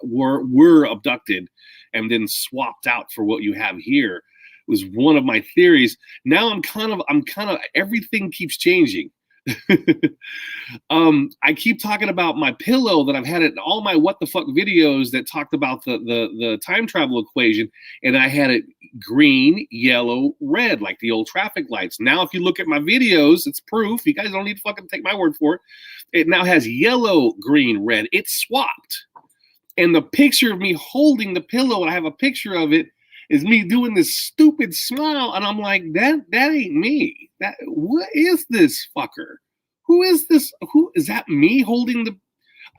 were abducted and then swapped out for what you have here was one of my theories. Now I'm kind of everything keeps changing. I keep talking about my pillow that I've had it in all my what the fuck videos that talked about the time travel equation, and I had it green, yellow, red, like the old traffic lights. Now, if you look at my videos, it's proof. You guys don't need to fucking take my word for it. It now has yellow, green, red. It's swapped. And the picture of me holding the pillow, and I have a picture of it, is me doing this stupid smile, and I'm like, that ain't me. What is this fucker? Who is this? Who is that? Me holding the?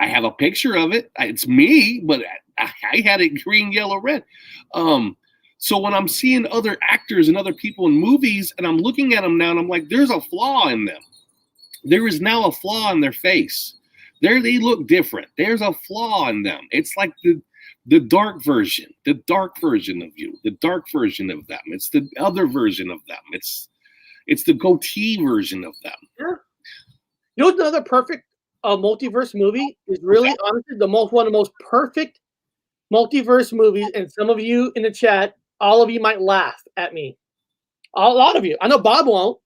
I have a picture of it. It's me, but I had it green, yellow, red. So when I'm seeing other actors and other people in movies, and I'm looking at them now, and I'm like, there's a flaw in them. There is now a flaw in their face. They look different. There's a flaw in them. It's like the dark version of you, the dark version of them. It's the other version of them. It's the goatee version of them. You know, another perfect multiverse movie is really honestly one of the most perfect multiverse movies. And some of you in the chat, all of you might laugh at me. A lot of you. I know Bob won't.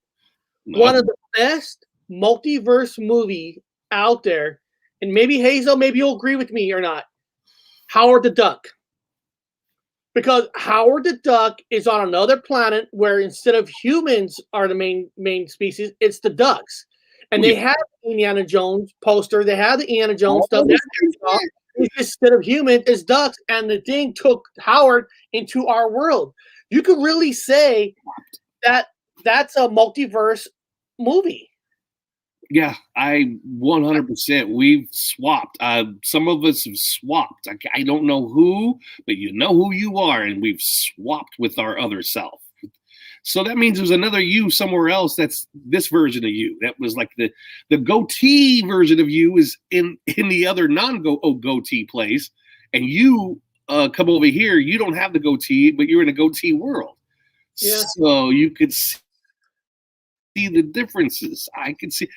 No. One of the best multiverse movie out there, and maybe Hazel, maybe you'll agree with me or not. Howard the Duck. Because Howard the Duck is on another planet where instead of humans are the main species, it's the ducks. And they have the Indiana Jones poster. They have the Indiana Jones stuff. Instead of humans, it's ducks. And the thing took Howard into our world. You could really say that that's a multiverse movie. Yeah, I 100%. We've swapped. Some of us have swapped. I don't know who, but you know who you are, and we've swapped with our other self. So that means there's another you somewhere else. That's this version of you. That was like the goatee version of you is in the other non-goatee place, and you come over here. You don't have the goatee, but you're in a goatee world. Yeah. So you could see the differences. I could see.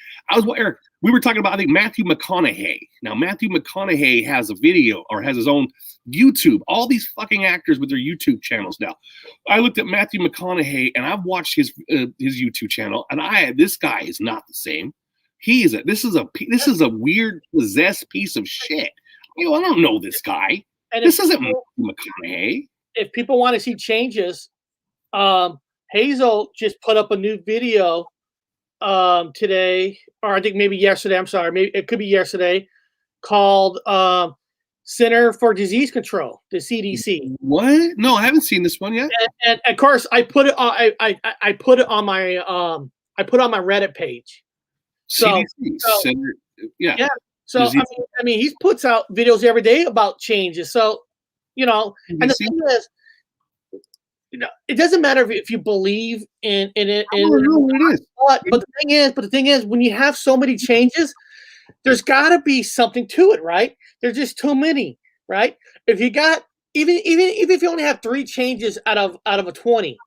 Eric, we were talking about, I think, Matthew McConaughey. Now, Matthew McConaughey has a video or has his own YouTube. All these fucking actors with their YouTube channels now. I looked at Matthew McConaughey and I've watched his YouTube channel, and this guy is not the same. This is a weird possessed piece of shit. I don't know this guy. And this isn't Matthew McConaughey. If people want to see changes, Hazel just put up a new video today, or I think maybe yesterday. I'm sorry, maybe it could be yesterday, called Center for Disease Control, the CDC. What? No, I haven't seen this one yet. And of course, I put it on. I put it on my my Reddit page. So, Center, yeah. So I mean, he puts out videos every day about changes. So and the thing is, it doesn't matter if you believe in it. But the thing is, when you have so many changes, there's got to be something to it, right? There's just too many, right? If you got even if you only have 3 changes out of a 20,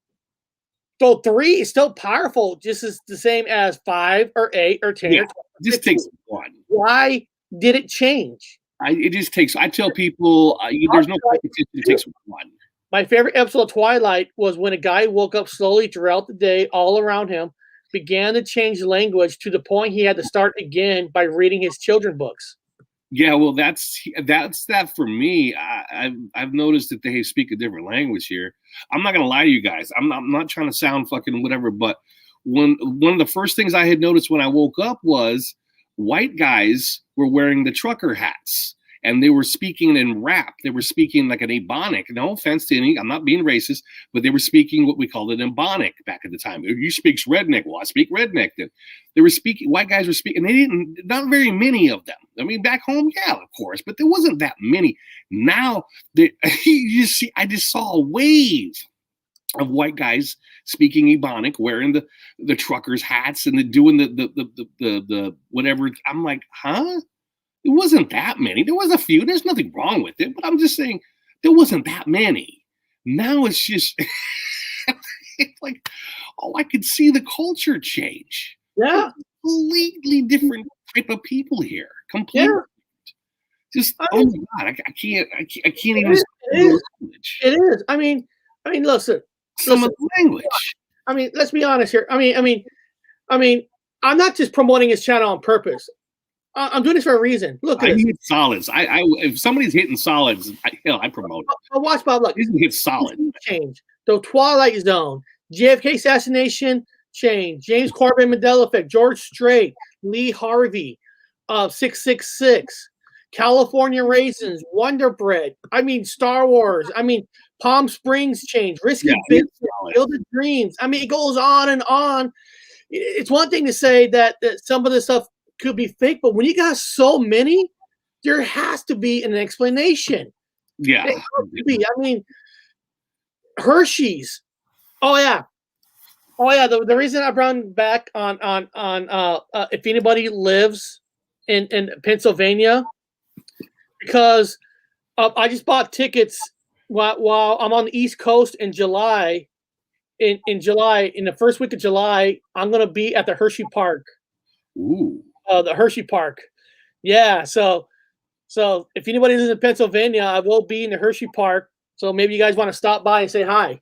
so 3 is still powerful, just as the same as 5 or 8 or 10. Yeah, or 12, this takes one. Why did it change? It just takes. I tell people, there's no competition. It takes one. My favorite episode of Twilight was when a guy woke up slowly throughout the day, all around him, began to change language to the point he had to start again by reading his children's books. Yeah, well, that's that for me. I've noticed that they speak a different language here. I'm not gonna lie to you guys. I'm not trying to sound fucking whatever, but one of the first things I had noticed when I woke up was white guys were wearing the trucker hats. And they were speaking in rap. They were speaking like an Ebonic. No offense to any, I'm not being racist, but they were speaking what we called an Ebonic back at the time. You speak redneck. Well, I speak redneck then. They were speaking, white guys were speaking, not very many of them. I mean, back home, yeah, of course, but there wasn't that many. Now, I just saw a wave of white guys speaking Ebonic, wearing the truckers' hats and doing the whatever. I'm like, huh? It wasn't that many. There was a few. There's nothing wrong with it, but I'm just saying there wasn't that many. Now it's just it's like, I could see the culture change. Yeah, completely different type of people here. Completely. Yeah. Just oh my god, I can't even. It is. I mean, listen. Some of the language. I mean, let's be honest here. I mean, I'm not just promoting his channel on purpose. I'm doing this for a reason. Look at I hit solids. If somebody's hitting solids, I promote it. I'll watch Bob. Look, he's gonna hit solid. Change. The Twilight Zone, JFK assassination, change. James Corbin Mandela effect, George Strait, Lee Harvey, 666, California Raisins, Wonder Bread. I mean, Star Wars. I mean, Palm Springs change, Risky Business, Field of Dreams. I mean, it goes on and on. It's one thing to say that some of this stuff could be fake, but when you got so many, there has to be an explanation. Yeah, it has to be. I mean, Hershey's. Oh yeah. The reason I brought back on if anybody lives in Pennsylvania, because I just bought tickets while I'm on the East Coast in July. In the first week of July, I'm gonna be at the Hershey Park. Ooh. the Hershey Park. Yeah, so if anybody lives in Pennsylvania, I will be in the Hershey Park. So maybe you guys want to stop by and say hi.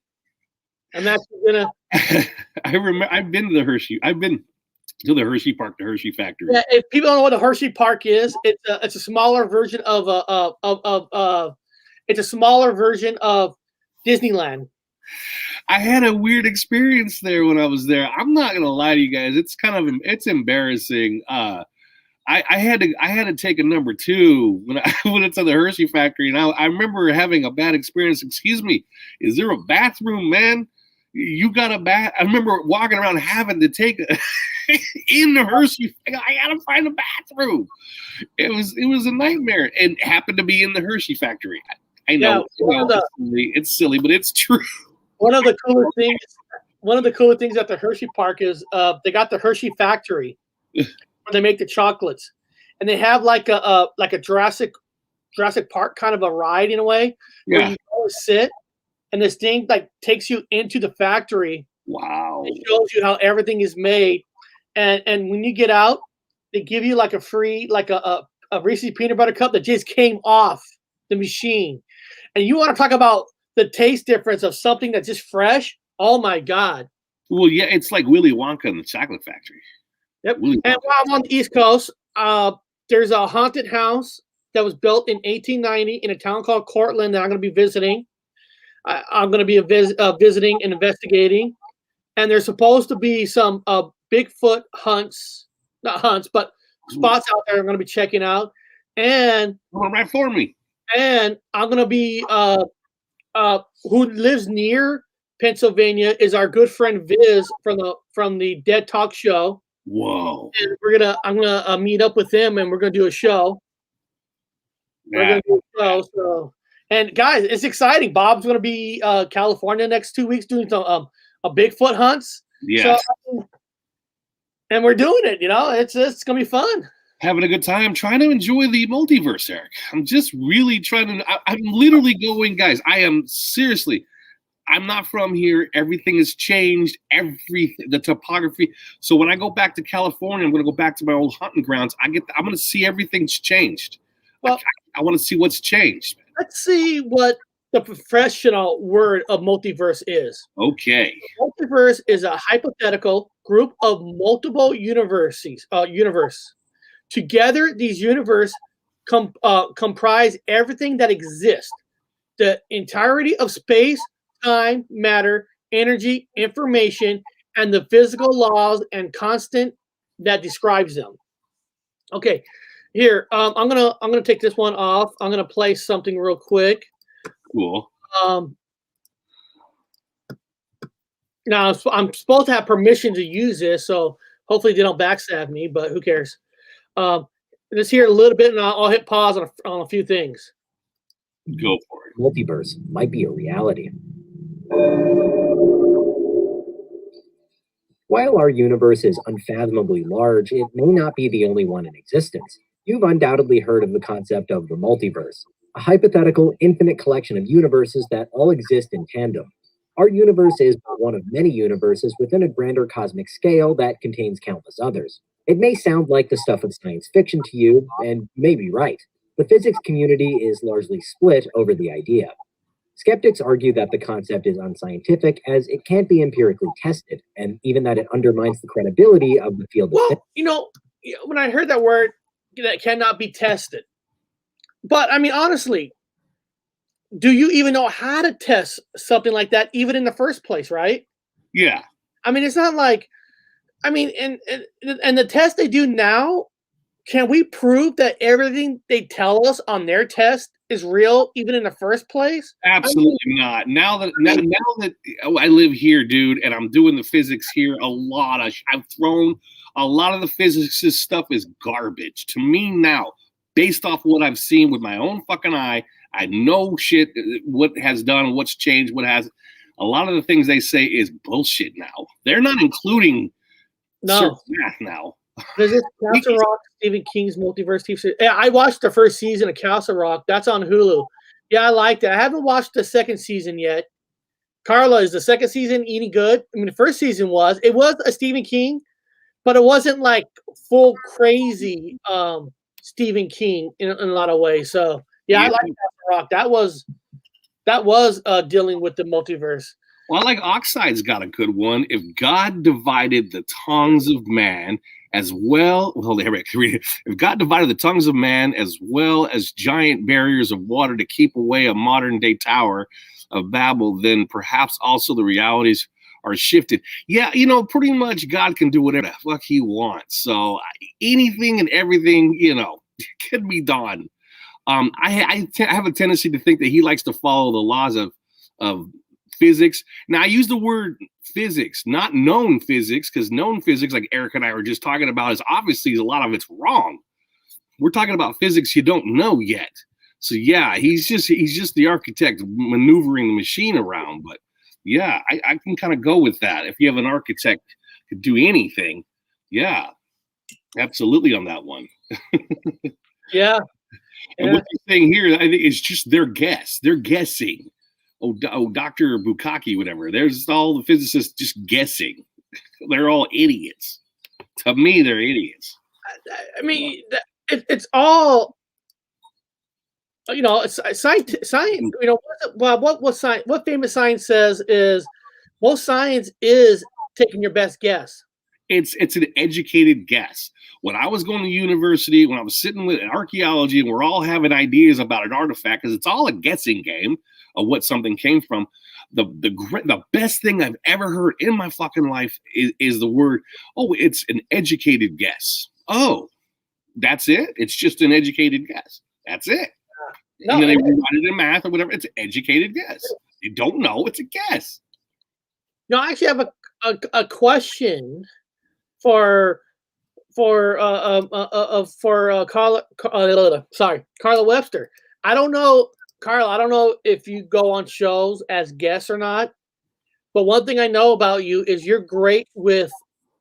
I'm actually gonna. I remember. I've been to the Hershey. I've been to the Hershey Park, the Hershey factory. Yeah, if people don't know what the Hershey Park is, it's a smaller version of it's a smaller version of Disneyland. I had a weird experience there when I was there. I'm not gonna lie to you guys. It's embarrassing. I had to take a number 2 when I went to the Hershey factory, and I remember having a bad experience. Excuse me, is there a bathroom, man? You got a bath? I remember walking around having to take in the Hershey. I gotta find a bathroom. It was a nightmare, and it happened to be in the Hershey factory. I know, it's silly, but it's true. One of the cooler things at the Hershey Park is they got the Hershey factory where they make the chocolates, and they have like a Jurassic Park kind of a ride in a way where you go and sit, and this thing like takes you into the factory. Wow! It shows you how everything is made, and when you get out, they give you like a free a Reese's peanut butter cup that just came off the machine, and you want to talk about the taste difference of something that's just fresh. Oh my God. Well, yeah, it's like Willy Wonka in the chocolate factory. Yep. And while I'm on the East Coast, there's a haunted house that was built in 1890 in a town called Cortland that I'm going to be visiting. I'm going to be visiting and investigating. And there's supposed to be some Bigfoot not hunts, but spots out there I'm going to be checking out. And right for me. And I'm going to be who lives near Pennsylvania is our good friend Viz from the Dead Talk show. Whoa! And I'm gonna meet up with him, and we're gonna do a show. And guys, it's exciting. Bob's gonna be California next 2 weeks doing some a Bigfoot hunts. Yeah. And we're doing it. It's gonna be fun. Having a good time, trying to enjoy the multiverse, Eric. I'm just really trying to. I'm literally going, guys. I'm not from here. Everything has changed. The topography. So when I go back to California, I'm going to go back to my old hunting grounds. I'm going to see everything's changed. Well, I want to see what's changed. Let's see what the professional word of multiverse is. Okay. Multiverse is a hypothetical group of multiple universe. Together, these universes comprise everything that exists. The entirety of space, time, matter, energy, information, and the physical laws and constant that describes them. Okay, here I'm gonna take this one off. I'm gonna play something real quick. Cool. Now I'm supposed to have permission to use this, so hopefully they don't backstab me. But who cares? Let's hear a little bit, and I'll hit pause on a few things. Go for it. Multiverse might be a reality. While our universe is unfathomably large, it may not be the only one in existence. You've undoubtedly heard of the concept of the multiverse, a hypothetical infinite collection of universes that all exist in tandem. Our universe is one of many universes within a grander cosmic scale that contains countless others. It may sound like the stuff of science fiction to you, and you may be right. The physics community is largely split over the idea. Skeptics argue that the concept is unscientific as it can't be empirically tested, and even that it undermines the credibility of the field. Well, when I heard that word, that cannot be tested. But I mean, honestly, do you even know how to test something like that, even in the first place, right? Yeah. I mean, it's not like, and the test they do now, can we prove that everything they tell us on their test is real, even in the first place? Absolutely not. Now that I live here, dude, and I'm doing the physics here, I've thrown a lot of the physics stuff is garbage to me now. Based off what I've seen with my own fucking eye, I know shit. What has done, what's changed, what has. A lot of the things they say is bullshit now. They're not including math now. There's this Castle Rock, Stephen King's Multiverse TV series. Yeah, I watched the first season of Castle Rock. That's on Hulu. Yeah, I liked it. I haven't watched the second season yet. Carla, is the second season any good? I mean, the first season was a Stephen King, but it wasn't like full crazy Stephen King in a lot of ways. So yeah, I like that Rock. That was dealing with the multiverse. Well, I like Oxide's got a good one. If God divided the tongues of man as well, if God divided the tongues of man as well as giant barriers of water to keep away a modern day Tower of Babel, then perhaps also the realities are shifted. Yeah, pretty much God can do whatever the fuck he wants. So anything and everything, can be done. I have a tendency to think that he likes to follow the laws of physics. Now, I use the word physics, not known physics, because known physics, like Eric and I were just talking about, is obviously a lot of it's wrong. We're talking about physics you don't know yet. So yeah, he's just the architect maneuvering the machine around. But yeah, I can kind of go with that. If you have an architect who could do anything, yeah, absolutely on that one. Yeah. And what they're saying here, I think, is just their guess. They're guessing. Oh, Dr. Bukaki, whatever. There's all the physicists just guessing. They're all idiots. To me, they're idiots. I mean, it's all, science. What famous science says is most science is taking your best guess. It's an educated guess. When I was going to university, when I was sitting with archaeology, and we're all having ideas about an artifact, because it's all a guessing game of what something came from. The best thing I've ever heard in my fucking life is the word, it's an educated guess. Oh, that's it? It's just an educated guess. That's it. No, they write it in math or whatever. It's an educated guess. You don't know. It's a guess. No, I actually have a question for Carla Webster. I don't know, Carla. I don't know if you go on shows as guests or not, but one thing I know about you is you're great with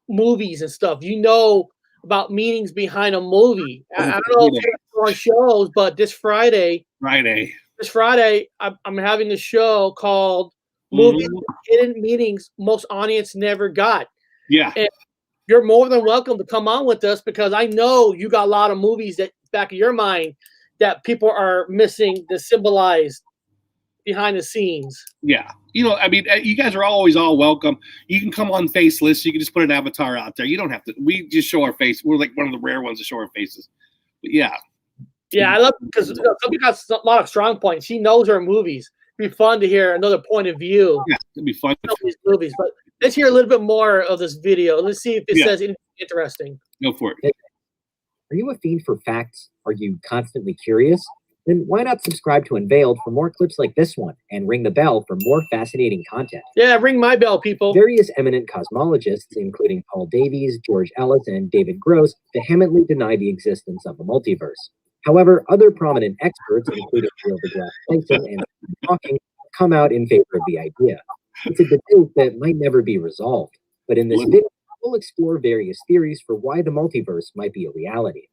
movies and stuff. You know about meanings behind a movie. I don't know if you go on shows, but this Friday, I'm having a show called Movies with Hidden Meanings Most Audience Never Got. Yeah. And you're more than welcome to come on with us, because I know you got a lot of movies that back of your mind that people are missing the symbolized behind the scenes. Yeah. You guys are always all welcome. You can come on Faceless. You can just put an avatar out there. You don't have to. We just show our face. We're like one of the rare ones to show our faces. But yeah. Yeah, I love it because somebody got a lot of strong points. She knows her movies. It'd be fun to hear another point of view. Yeah, it'd be fun. These movies, but let's hear a little bit more of this video. Let's see if it says anything interesting. Go for it. Are you a fiend for facts? Are you constantly curious? Then why not subscribe to Unveiled for more clips like this one and ring the bell for more fascinating content? Yeah, ring my bell, people. Various eminent cosmologists, including Paul Davies, George Ellis, and David Gross, vehemently deny the existence of a multiverse. However, other prominent experts, including Neil deGrasse Tyson and Stephen Hawking, come out in favor of the idea. It's a debate that might never be resolved, but in this video, we'll explore various theories for why the multiverse might be a reality.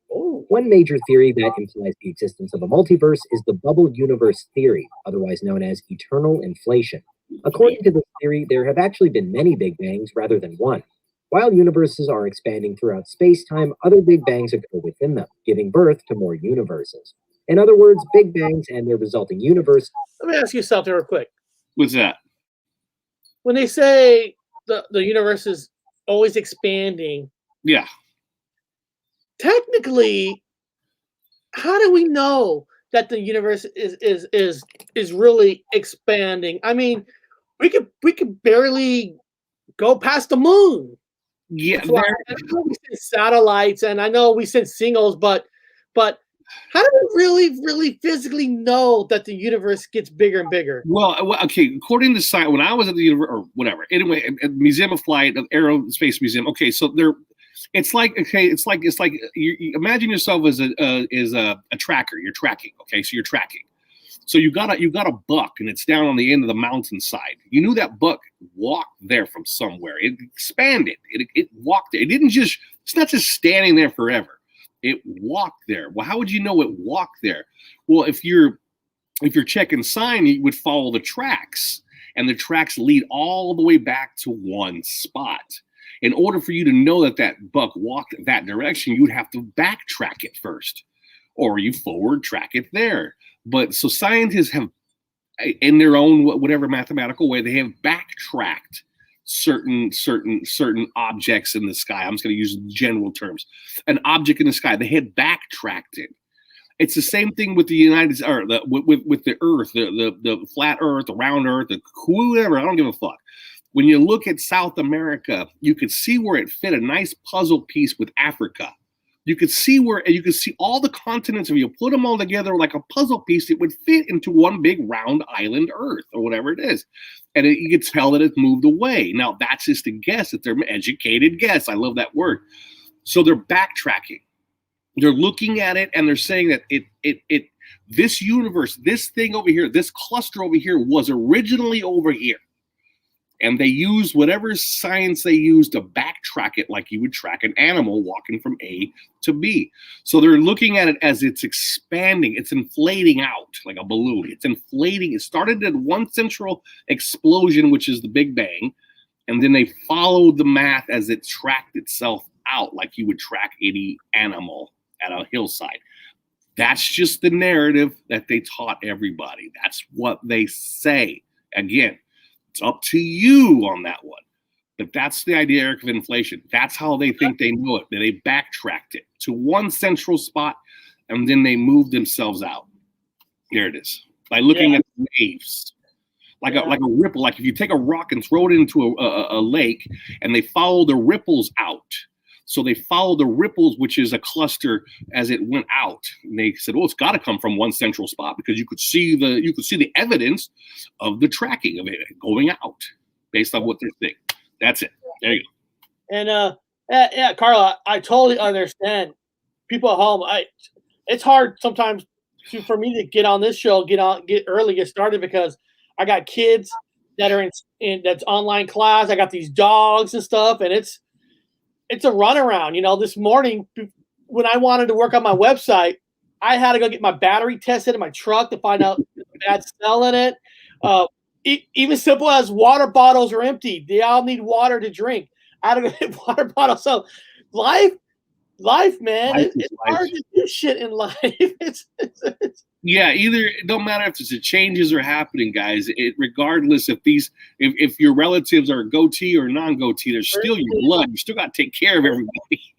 One major theory that implies the existence of a multiverse is the bubble universe theory, otherwise known as eternal inflation. According to this theory, there have actually been many Big Bangs rather than one. While universes are expanding throughout space-time, other Big Bangs occur within them, giving birth to more universes. In other words, Big Bangs and their resulting universe. Let me ask you something real quick. What's that? When they say the universe is always expanding, yeah, technically, how do we know that the universe is really expanding? I mean, we could barely go past the moon. Yeah, I know we send satellites, and I know we send signals, but how do we really physically know that the universe gets bigger and bigger? Well, okay. According to science, when I was at the university or whatever, anyway, at Museum of Flight, Aerospace Museum. Okay, so it's like you imagine yourself as a tracker. You're tracking. Okay, so you're tracking. So you got a buck, and it's down on the end of the mountainside. You knew that buck walked there from somewhere. It expanded. It walked there. It's not just standing there forever. It walked there. Well, how would you know it walked there? Well, if you're checking sign, you would follow the tracks, and the tracks lead all the way back to one spot. In order for you to know that that buck walked that direction, you'd have to backtrack it first, or you forward track it there. But so scientists have, in their own whatever mathematical way, they have backtracked certain objects in the sky. I'm just going to use general terms. An object in the sky, they had backtracked it. It's the same thing with the United States, or with the Earth, the flat Earth, the round Earth, the whoever. I don't give a fuck. When you look at South America, you could see where it fit a nice puzzle piece with Africa. You could see all the continents. If you put them all together like a puzzle piece, it would fit into one big round island Earth or whatever it is. And you could tell that it's moved away. Now, that's just a guess. That they're an educated guess. I love that word. So they're backtracking. They're looking at it and they're saying that this universe, this thing over here, this cluster over here was originally over here. And they use whatever science they use to backtrack it like you would track an animal walking from A to B. So they're looking at it as it's expanding. It's inflating out like a balloon. It's inflating. It started at one central explosion, which is the Big Bang. And then they followed the math as it tracked itself out like you would track any animal at a hillside. That's just the narrative that they taught everybody. That's what they say. Again, it's up to you on that one. But that's the idea of inflation. That's how they think they know it. They backtracked it to one central spot, and then they moved themselves out. There it is. By looking at waves. Like a ripple. Like if you take a rock and throw it into a lake, and they follow the ripples out. So they follow the ripples, which is a cluster, as it went out. And they said, "Oh, it's got to come from one central spot," because you could see the evidence of the tracking of it going out based on what they're thinking. That's it. There you go. And Carla, I totally understand. People at home, it's hard sometimes for me to get on this show, get early, get started, because I got kids that are in that's online class. I got these dogs and stuff, and it's a runaround. You know, this morning when I wanted to work on my website, I had to go get my battery tested in my truck to find out the bad smell in it. Even simple as water bottles are empty. They all need water to drink. I had to go get water bottles. So life, man, it's hard to do shit in life. It's Yeah, either it don't matter if the changes are happening, guys. Regardless if your relatives are goatee or non-goatee, they're still your blood. You still got to take care of everybody.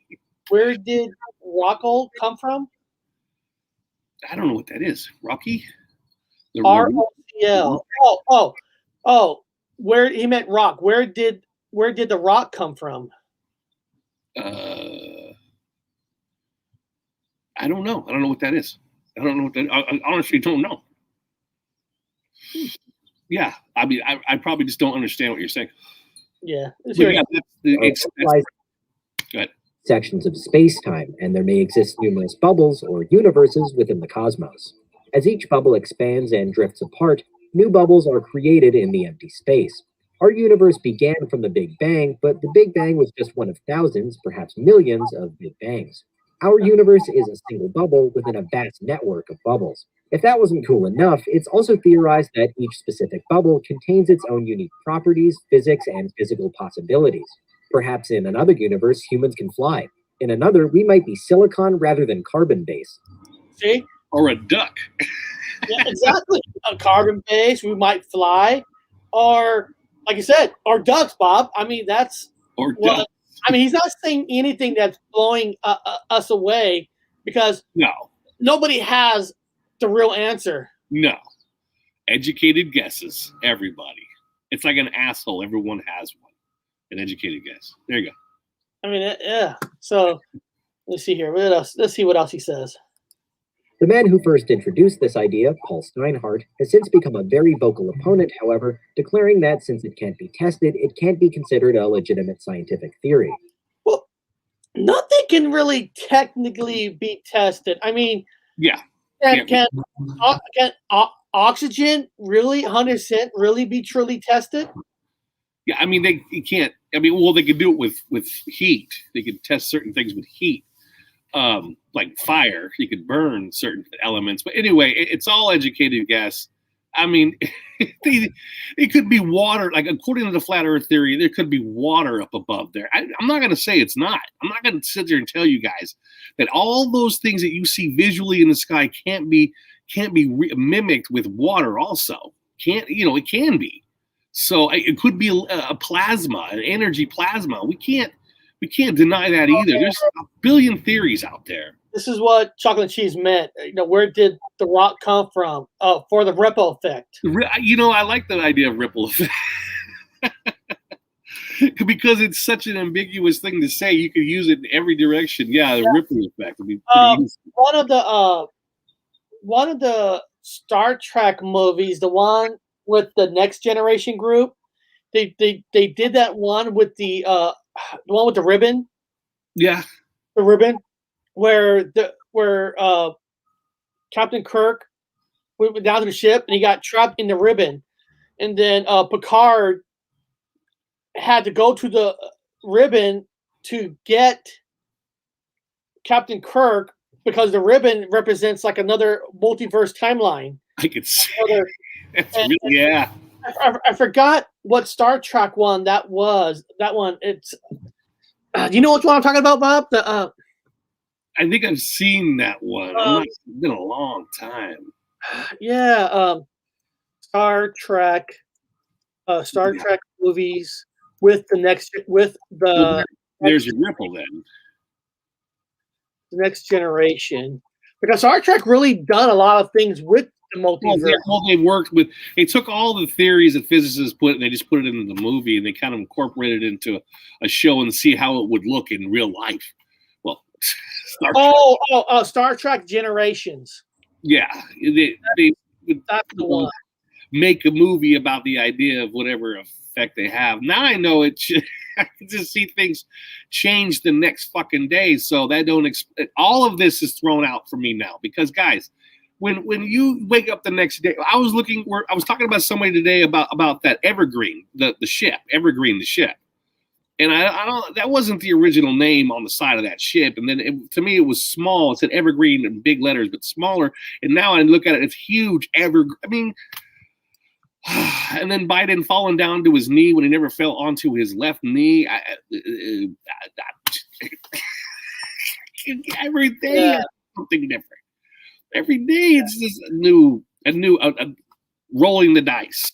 Where did Rockle come from? I don't know what that is. Rocky? ROCL. Oh. Where he meant rock. Where did the rock come from? I don't know. I don't know what that is. I don't know what that. I honestly don't know. Yeah, I mean, I probably just don't understand what you're saying. Yeah, it's go ahead. Sections of space-time, and there may exist numerous bubbles or universes within the cosmos. As each bubble expands and drifts apart, new bubbles are created in the empty space. Our universe began from the Big Bang, but the Big Bang was just one of thousands, perhaps millions, of Big Bangs. Our universe is a single bubble within a vast network of bubbles. If that wasn't cool enough, it's also theorized that each specific bubble contains its own unique properties, physics, and physical possibilities. Perhaps in another universe, humans can fly. In another, we might be silicon rather than carbon-based. See? Or a duck. Yeah, exactly. A carbon-based, we might fly. Or, like you said, or ducks, Bob. I mean, that's... Or ducks. I mean, he's not saying anything that's blowing us away, because nobody has the real answer. No. Educated guesses, everybody. It's like an asshole. Everyone has one. An educated guess. There you go. I mean, yeah. So let's see here. What else? Let's see what else he says. The man who first introduced this idea, Paul Steinhardt, has since become a very vocal opponent, however, declaring that since it can't be tested, it can't be considered a legitimate scientific theory. Well, nothing can really technically be tested. I mean, can oxygen really 100% really be truly tested? Yeah, I mean, they can't. I mean, well, they could do it with heat. They could test certain things with heat. Like fire, you could burn certain elements. But anyway, it's all educated guess. I mean, it could be water. Like according to the flat Earth theory, there could be water up above there. I'm not going to say it's not. I'm not going to sit there and tell you guys that all those things that you see visually in the sky can't be mimicked with water. Also, it can be. So it could be a plasma, an energy plasma. We can't deny that either. There's a billion theories out there. This is what chocolate cheese meant. Where did the rock come from? For the ripple effect. I like the idea of ripple effect. Because it's such an ambiguous thing to say. You could use it in every direction. Yeah, the ripple effect would be pretty useful. One of the Star Trek movies, the one with the Next Generation group, they did that one with the one with the ribbon. Yeah, the ribbon, where Captain Kirk went down to the ship and he got trapped in the ribbon, and then Picard had to go to the ribbon to get Captain Kirk because the ribbon represents like another multiverse timeline. I could see. Yeah. I forgot what Star Trek one that was. That one, it's. Do you know which one I'm talking about, Bob? I think I've seen that one. It's been a long time. Yeah, Star Trek movies with there's your ripple then. The Next Generation, because Star Trek really done a lot of things with the multiverse. They took all the theories that physicists put and they just put it into the movie and they kind of incorporated it into a show and see how it would look in real life. Well, Star Trek Generations. Yeah, they would That's the one. Make a movie about the idea of whatever effect they have. Now I know it. I can just see things change the next fucking day. So that all of this is thrown out for me now because guys, when you wake up the next day, I was talking about somebody today about that Evergreen, the ship, Evergreen, the ship. And I don't. That wasn't the original name on the side of that ship. And then to me, it was small. It said Evergreen in big letters, but smaller. And now I look at it, it's huge. I mean, and then Biden falling down to his knee when he never fell onto his left knee. Every day is something different. Every day it's just a new rolling the dice.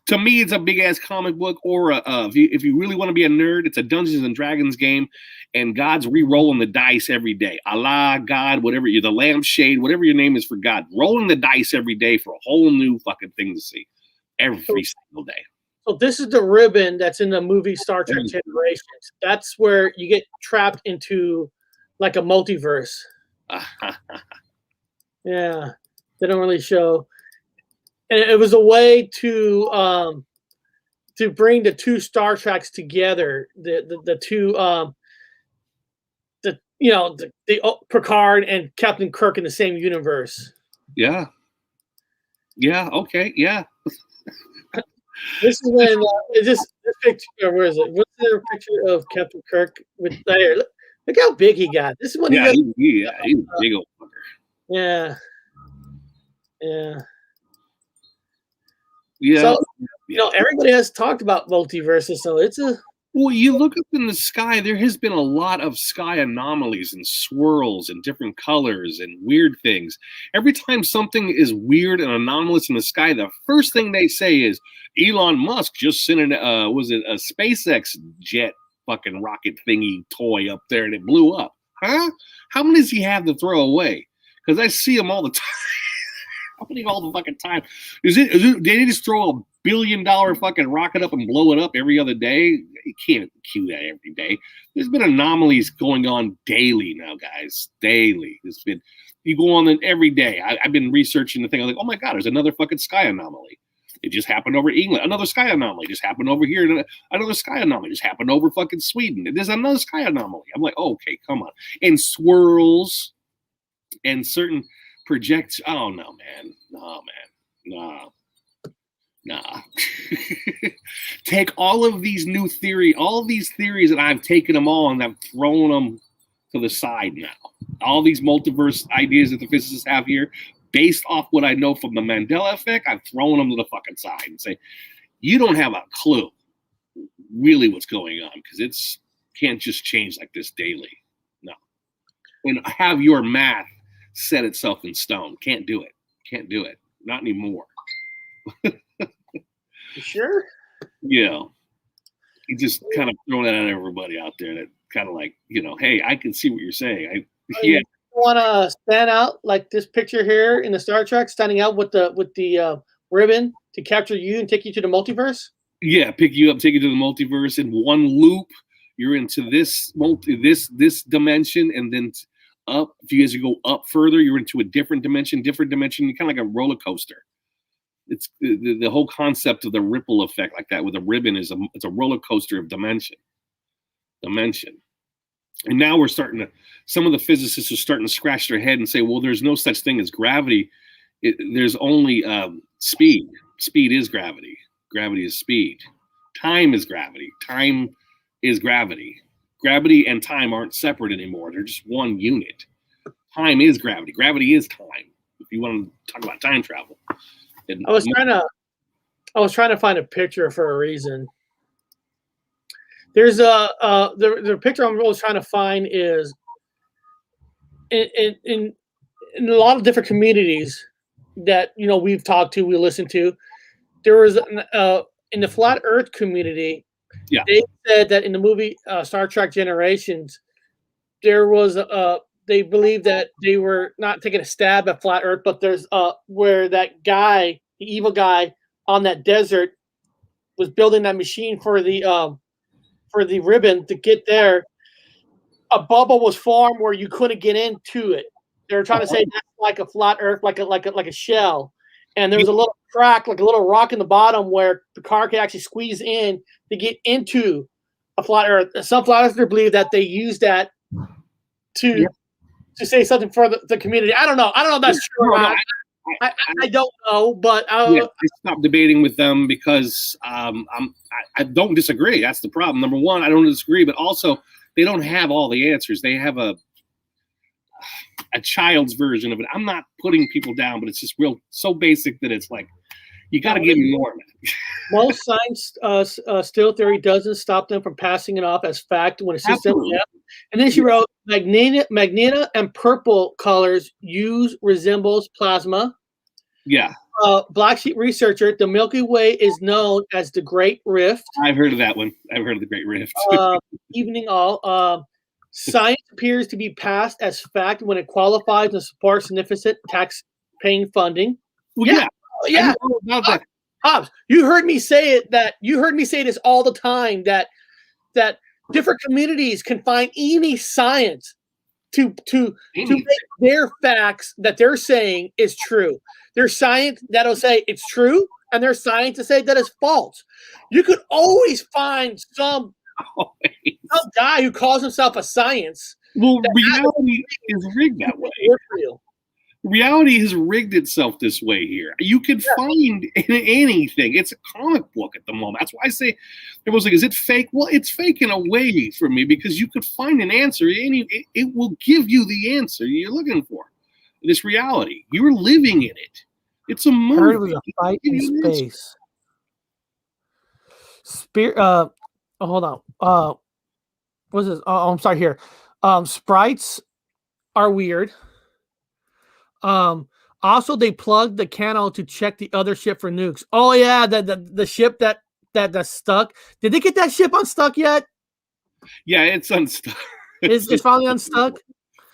To me, it's a big ass comic book, or if you really want to be a nerd, it's a Dungeons and Dragons game, and God's re-rolling the dice every day. Allah, God, whatever the lampshade, whatever your name is for God, rolling the dice every day for a whole new fucking thing to see every single day. So this is the ribbon that's in the movie Star Trek Generations. That's where you get trapped into like a multiverse. Yeah, they don't really show. And it was a way to bring the two Star Treks together, the two the Picard and Captain Kirk in the same universe. Yeah. Okay. Yeah. This is when this picture. Where is it? What's the picture of Captain Kirk with there? Look how big he got. This is when he's a big old fucker. Yeah. Yeah. So, everybody has talked about multiverses, so it's a. Well, you look up in the sky, there has been a lot of sky anomalies and swirls and different colors and weird things. Every time something is weird and anomalous in the sky, the first thing they say is Elon Musk just sent a SpaceX jet fucking rocket thingy toy up there and it blew up. Huh? How many does he have to throw away? Because I see them all the time. Happening all the fucking time. Did they just throw $1 billion fucking rocket up and blow it up every other day? You can't cue that every day. There's been anomalies going on daily now, guys. Daily. You go on every day. I've been researching the thing. I'm like, oh my God, there's another fucking sky anomaly. It just happened over England. Another sky anomaly just happened over here. Another sky anomaly just happened over fucking Sweden. There's another sky anomaly. I'm like, oh, okay, come on. And swirls and certain projects. Oh no, man. Nah. Take all of these theories, and I've taken them all and I've thrown them to the side now. All these multiverse ideas that the physicists have here, based off what I know from the Mandela effect, I've thrown them to the fucking side and say, you don't have a clue really what's going on, because it's can't just change like this daily. No. And have your math set itself in stone. Can't do it. Can't do it. Not anymore. You sure? Yeah. You just kind of throw that at everybody out there that kind of like, hey, I can see what you're saying. You want to stand out like this picture here in the Star Trek, standing out with the ribbon to capture you and take you to the multiverse? Yeah, pick you up, take you to the multiverse in one loop. You're into this this dimension, and then up. If you guys go up further, you're into a different dimension. You're kind of like a roller coaster. It's the whole concept of the ripple effect, like that with a ribbon, it's a roller coaster of dimension. And now we're starting to. Some of the physicists are starting to scratch their head and say, well, there's no such thing as gravity. There's only speed. Speed is gravity. Gravity is speed. Time is gravity. Time is gravity. Gravity and time aren't separate anymore. They're just one unit. Time is gravity. Gravity is time. If you want to talk about time travel. I was trying to find a picture for a reason. There's the picture I'm always trying to find is in a lot of different communities that we've talked to, we listen to. There was in the flat Earth community. Yeah. They said that in the movie Star Trek Generations, there was they believed that they were not taking a stab at flat Earth, but there's where that guy, the evil guy on that desert, was building that machine for the ribbon to get there. A bubble was formed where you couldn't get into it. They were trying to say that's like a flat Earth, like a shell. And there was a little crack, like a little rock in the bottom, where the car could actually squeeze in to get into a flat Earth. Some flat earthers believe that they use that to say something for the community. I don't know. I don't know if that's true or not. I don't know, but I stopped debating with them because I don't disagree. That's the problem. Number one, I don't disagree, but also they don't have all the answers. They have a child's version of it. I'm not putting people down, but it's just so basic that it's like you got to give me more. Most science still theory doesn't stop them from passing it off as fact when it's system. Yeah. And then she wrote, magenta and purple colors resembles plasma. Yeah. Black sheep researcher, the Milky Way is known as the Great Rift. I've heard of that one. I've heard of the Great Rift. Evening all. Science appears to be passed as fact when it qualifies to support significant tax-paying funding. Well, yeah. Hobbs, you heard me say it. You heard me say this all the time. That different communities can find any science to make their facts that they're saying is true. There's science that'll say it's true, and there's science to say that it's false. You could always find some guy who calls himself a science. Well, reality is rigged that way. Reality has rigged itself this way here. You can find anything. It's a comic book at the moment. That's why I say, everyone's like, is it fake? Well, it's fake in a way for me because you could find an answer. It will give you the answer you're looking for. This reality. You're living in it. It's a movie. Heard it was a fight in space. Hold on. What's this? Oh, I'm sorry. Here, sprites are weird. Also, they plugged the canal to check the other ship for nukes. Oh yeah, the ship that's stuck. Did they get that ship unstuck yet? Yeah, it's unstuck. It's finally unstuck.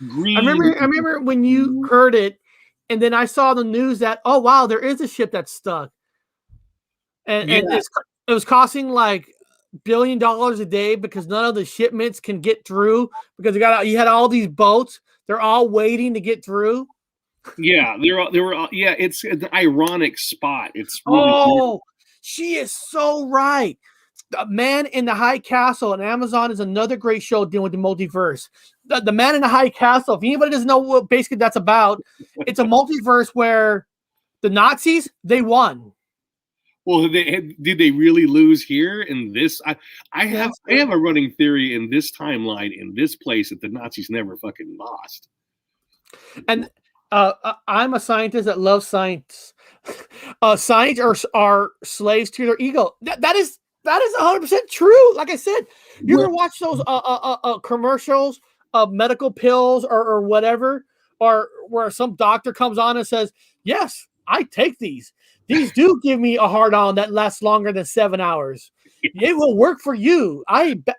Green. I remember when you heard it, and then I saw the news that wow, there is a ship that's stuck, and it was costing like $1 billion a day because none of the shipments can get through because you had all these boats. They're all waiting to get through. Yeah, they were. Yeah, it's an ironic spot. It's really she is so right. The Man in the High Castle on Amazon is another great show dealing with the multiverse. The Man in the High Castle. If anybody doesn't know what basically that's about, it's a multiverse where the Nazis they won. Well, did they really lose here in this? I have a running theory in this timeline in this place that the Nazis never fucking lost. And I'm a scientist that loves science. Science are slaves to their ego. That is 100% true. Like I said, you can watch those commercials of medical pills or whatever, or where some doctor comes on and says, "Yes, I take these. These do give me a hard on that lasts longer than 7 hours. It will work for you."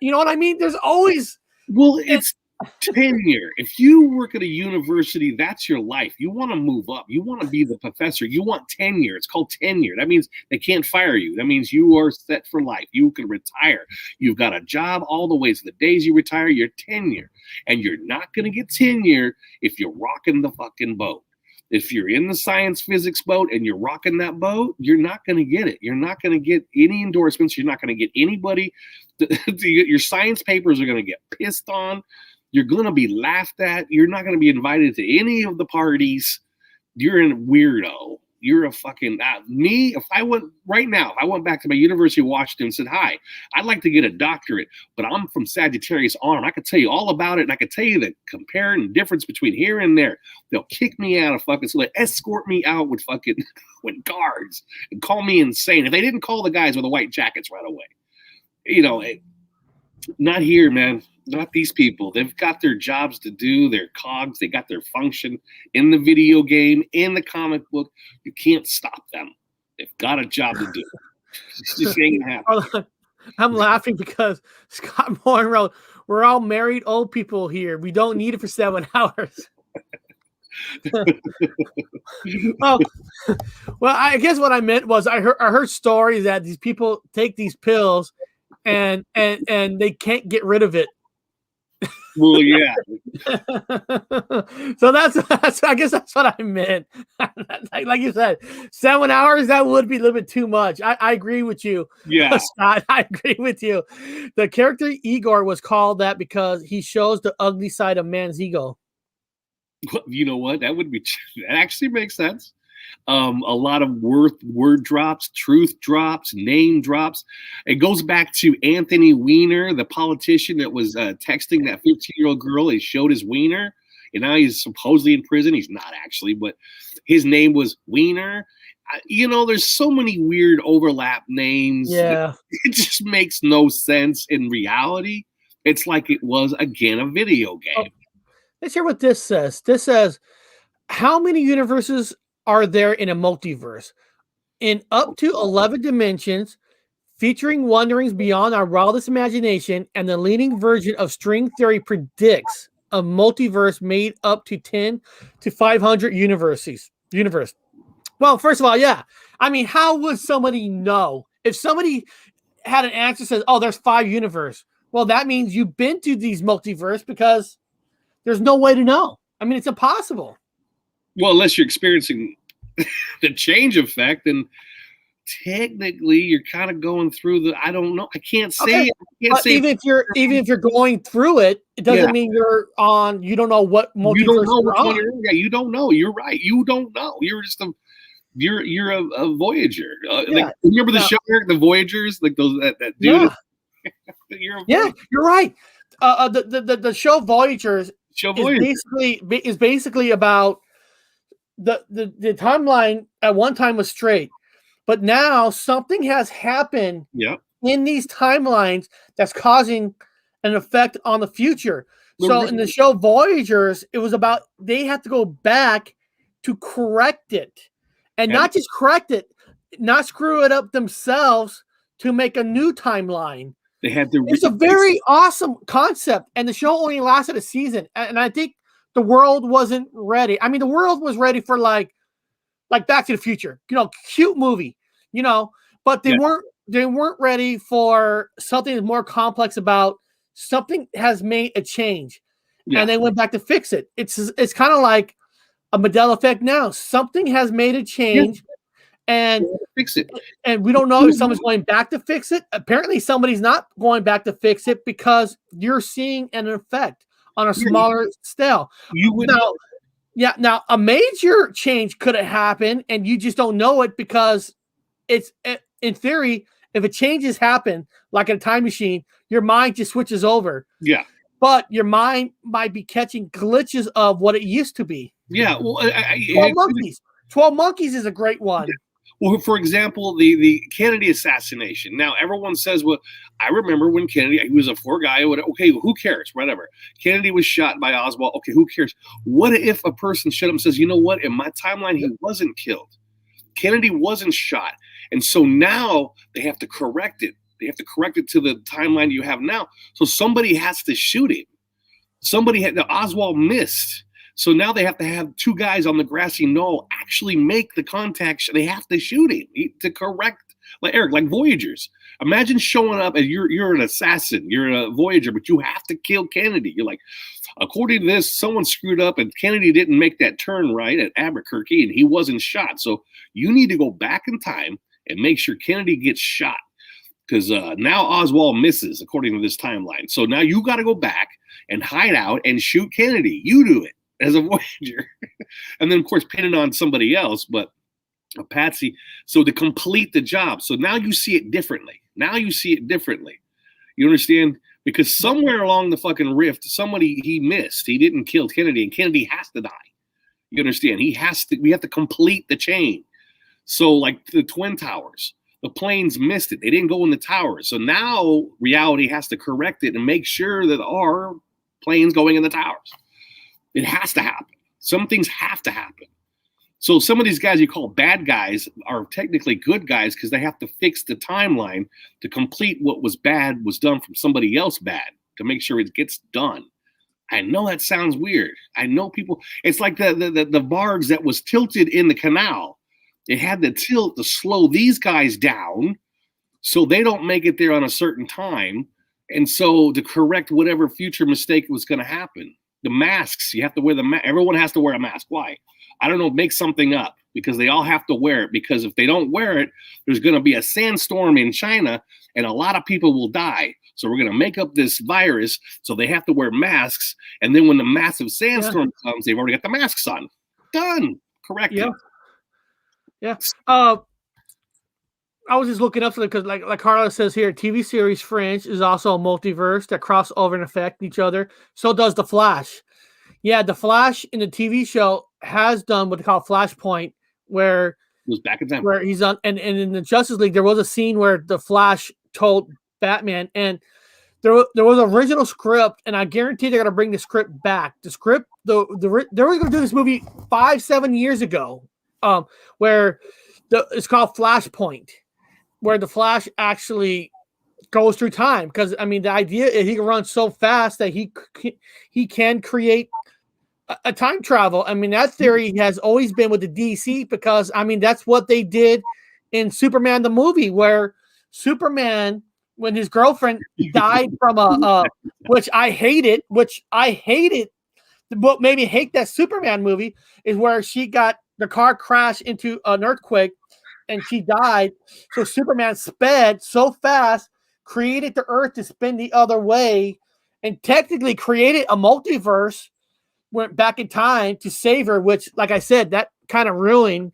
You know what I mean? There's always it's tenure. If you work at a university, that's your life. You want to move up. You want to be the professor. You want tenure. It's called tenure. That means they can't fire you. That means you are set for life. You can retire. You've got a job all the way. So the days you retire, you're tenure. And you're not going to get tenure if you're rocking the fucking boat. If you're in the science physics boat and you're rocking that boat, you're not going to get it. You're not going to get any endorsements. You're not going to get anybody. Your science papers are going to get pissed on. You're going to be laughed at. You're not going to be invited to any of the parties. You're a weirdo. You're a fucking me. If I went back to my University of Washington and said, "Hi, I'd like to get a doctorate, but I'm from Sagittarius Arm. I could tell you all about it, and I could tell you the comparing the difference between here and there." They'll kick me out of fucking, so they escort me out with fucking with guards and call me insane. If they didn't call the guys with the white jackets right away, not here, man. Not these people. They've got their jobs to do, their cogs. They got their function in the video game, in the comic book. You can't stop them. They've got a job to do. It's just ain't gonna happen. I'm laughing because Scott Moore wrote, "We're all married old people here. We don't need it for 7 hours." Well, I guess what I meant was I heard stories that these people take these pills and they can't get rid of it. Well, yeah. So that's I guess that's what I meant. like you said, 7 hours, that would be a little bit too much. I agree with you. Yeah. Scott, I agree with you. The character Igor was called that because he shows the ugly side of man's ego. You know what? That actually makes sense. A lot of word drops, truth drops, name drops. It goes back to Anthony Weiner, the politician that was texting that 15-year-old girl. He showed his wiener, and now he's supposedly in prison. He's not actually, but his name was Weiner. There's so many weird overlap names. Yeah. It just makes no sense in reality. It's like it was, again, a video game. Let's hear what this says. This says, how many universes are there in a multiverse? In up to 11 dimensions, featuring wanderings beyond our wildest imagination, and the leading version of string theory predicts a multiverse made up to 10 to 500 universe. Well, first of all, yeah. I mean, how would somebody know? If somebody had an answer that says, "Oh, there's 5 universe," well, that means you've been to these multiverse, because there's no way to know. I mean, it's impossible. Well, unless you're experiencing the change effect, and technically you're kind of going through I don't know. I can't say. Okay. Even if you're going through it, it doesn't mean you're on. You don't know what multiverse you don't know you're on. Yeah, you don't know. You're right. You don't know. You're just you're a Voyager. Like, remember the show, Eric, the Voyagers, like those that dude. Yeah. You're right. The show Voyagers is basically about the timeline at one time was straight, but now something has happened in these timelines that's causing an effect on the future. So in the show Voyagers, it was about they had to go back to correct it, and not just correct it, not screw it up themselves to make a new timeline. They had to. It's a very awesome concept, and the show only lasted a season, and I think the world wasn't ready. I mean, the world was ready for like Back to the Future, cute movie, but they weren't ready for something that's more complex about something has made a change, and they went back to fix it. It's kind of like a Mandela effect now. Something has made a change, and fix it, and we don't know if someone's going back to fix it. Apparently, somebody's not going back to fix it because you're seeing an effect on a smaller scale. Now a major change could have happened, and you just don't know it because it's in theory. If a change has happened, like in a time machine, your mind just switches over. Yeah, but your mind might be catching glitches of what it used to be. Yeah, well, 12 Monkeys. 12 Monkeys is a great one. Well, for example, the Kennedy assassination. Now, everyone says, well, I remember when Kennedy, he was a poor guy. Okay, who cares? Whatever. Kennedy was shot by Oswald. Okay, who cares? What if a person shut up and says, you know what? In my timeline, he wasn't killed. Kennedy wasn't shot. And so now they have to correct it. They have to correct it to the timeline you have now. So somebody has to shoot him. Oswald missed. So now they have to have two guys on the grassy knoll actually make the contact. They have to shoot him to correct, like Eric, like Voyagers. Imagine showing up and you're an assassin, you're a Voyager, but you have to kill Kennedy. You're like, according to this, someone screwed up and Kennedy didn't make that turn right at Albuquerque and he wasn't shot. So you need to go back in time and make sure Kennedy gets shot. Because now Oswald misses, according to this timeline. So now you got to go back and hide out and shoot Kennedy. You do it as a Voyager. And then, of course, pin it on somebody else, but a patsy. So to complete the job. So now you see it differently. You understand? Because somewhere along the fucking rift, he missed. He didn't kill Kennedy, and Kennedy has to die. You understand? We have to complete the chain. So like the Twin Towers. The planes missed it. They didn't go in the towers. So now reality has to correct it and make sure that our planes going in the towers. It has to happen. Some things have to happen. So some of these guys you call bad guys are technically good guys because they have to fix the timeline to complete what was bad was done from somebody else bad to make sure it gets done. I know that sounds weird. I know people. It's like the barge that was tilted in the canal. It had to tilt to slow these guys down so they don't make it there on a certain time. And so to correct whatever future mistake was going to happen. The masks, you have to wear the mask. Everyone has to wear a mask. Why? I don't know, make something up because they all have to wear it. Because if they don't wear it, there's going to be a sandstorm in China and a lot of people will die. So we're going to make up this virus. So they have to wear masks. And then when the massive sandstorm comes, they've already got the masks on. Done. Correct. Yeah. I was just looking up something because, like Carla says here, TV series Fringe is also a multiverse that cross over and affect each other. So does The Flash. Yeah, The Flash in the TV show has done what they call Flashpoint, where it was back in time. Where he's on, and in the Justice League, there was a scene where the Flash told Batman, and there was an original script, and I guarantee they're gonna bring the script back. The script, they were gonna do this movie 5-7 years ago. Where it's called Flashpoint, where the Flash actually goes through time. Because I mean, the idea is he can run so fast that he can create a time travel. I mean, that theory has always been with the DC because I mean that's what they did in Superman the movie, where Superman, when his girlfriend died from which I hated, what made me hate that Superman movie is where she got the car crashed into an earthquake and she died. So Superman sped so fast, created the earth to spin the other way, and technically created a multiverse, went back in time to save her, which, like I said, that kind of ruined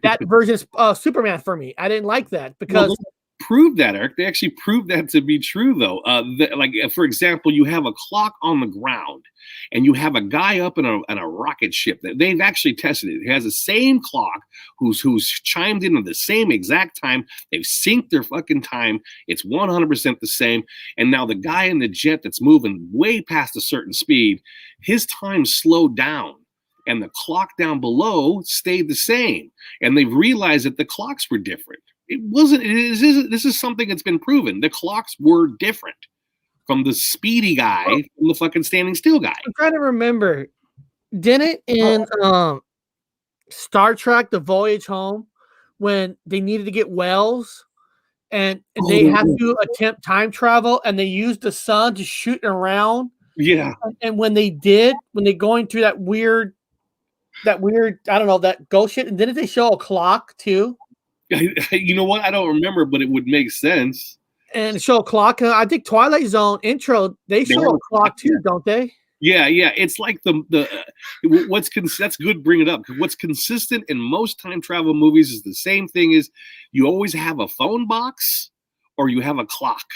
that version of Superman for me. I didn't like that because proved that, Eric. They actually proved that to be true, though. For example, you have a clock on the ground, and you have a guy up in a rocket ship that they've actually tested it. It has the same clock who's chimed in at the same exact time. They've synced their fucking time. It's 100% the same. And now the guy in the jet that's moving way past a certain speed, his time slowed down. And the clock down below stayed the same. And they've realized that the clocks were different. It wasn't. This is something that's been proven. The clocks were different from the speedy guy from the fucking standing still guy. I'm trying to remember. Didn't in Star Trek: The Voyage Home, when they needed to get Wells, and they had to attempt time travel, and they used the sun to shoot around. Yeah. And when they going through that weird, I don't know, that ghost shit, and didn't they show a clock too? You know what? I don't remember, but it would make sense. And show a clock. I think Twilight Zone intro, they show a clock too, don't they? Yeah. It's like that's good. Bring it up. What's consistent in most time travel movies is the same thing. Is you always have a phone box, or you have a clock,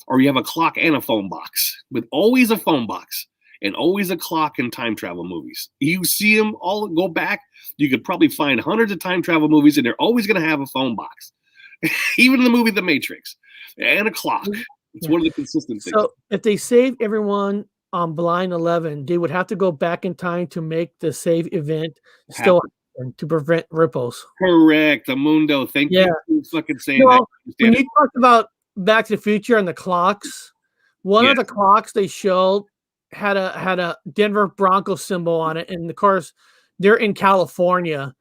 or you have a clock and a phone box, with always a phone box. and always a clock in time travel movies. You see them all go back. You could probably find hundreds of time travel movies, and they're always going to have a phone box. Even in the movie The Matrix, and a clock. It's one of the consistent things. So if they save everyone on Blind 11, they would have to go back in time to make the save event still happen to prevent ripples. Correct, Amundo. Thank you for fucking saying that. When you talked about Back to the Future and the clocks, one of the clocks they showed had a Denver Broncos symbol on it, and of course they're in California.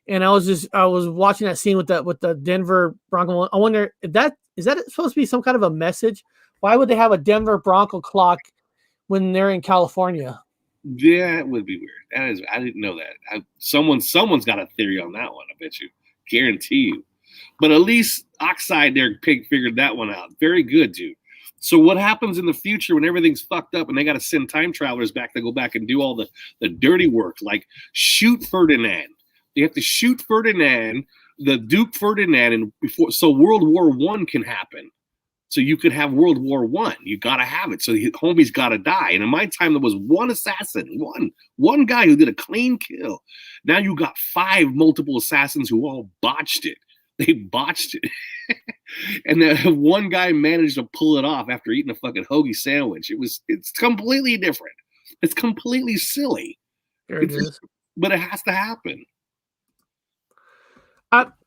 And I was watching that scene with the Denver Bronco. I wonder if is that supposed to be some kind of a message? Why would they have a Denver Bronco clock when they're in California? Yeah, it would be weird. I didn't know that. Someone's got a theory on that one. I bet you, guarantee you. But at least Oxide there figured that one out. Very good, dude. So what happens in the future when everything's fucked up and they got to send time travelers back to go back and do all the dirty work, like shoot Ferdinand? You have to shoot Ferdinand, the Duke Ferdinand, and so World War I can happen. So you could have World War I. You got to have it. So the homie's got to die. And in my time, there was one assassin, one guy who did a clean kill. Now you got 5 multiple assassins who all botched it. They botched it. And then one guy managed to pull it off after eating a fucking hoagie sandwich. It's completely different. It's completely silly. But it has to happen.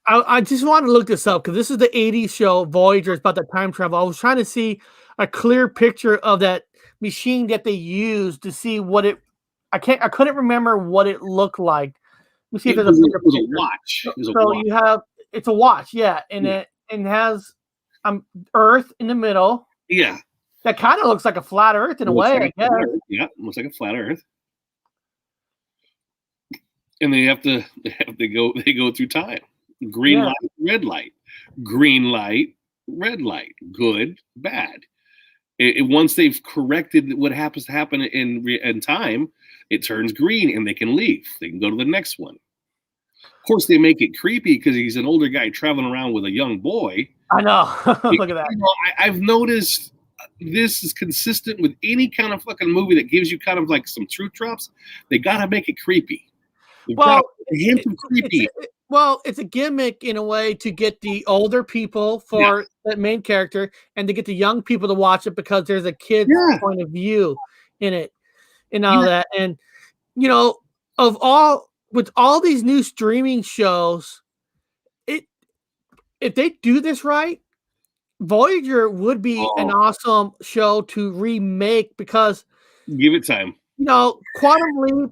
I just want to look this up because this is the 80s show Voyager. It's about that time travel. I was trying to see a clear picture of that machine that they used to see what it. I couldn't remember what it looked like. Let me see if there's a picture. It was a watch. You have it's a watch, and it has Earth in the middle. Yeah, that kind of looks like a flat Earth in a way. I guess. Yeah, looks like a flat Earth. And they have to go through time. Green light, red light. Green light, red light. Good, bad. Once they've corrected what happens to happen in time, it turns green and they can leave. They can go to the next one. Of course, they make it creepy because he's an older guy traveling around with a young boy. I know. Look at that. I've noticed this is consistent with any kind of fucking movie that gives you kind of like some truth drops. They got to make it creepy. It's a gimmick in a way to get the older people for that main character and to get the young people to watch it because there's a kid's point of view in it and all that. And, with all these new streaming shows, if they do this right, Voyager would be an awesome show to remake because give it time. Quantum Leap.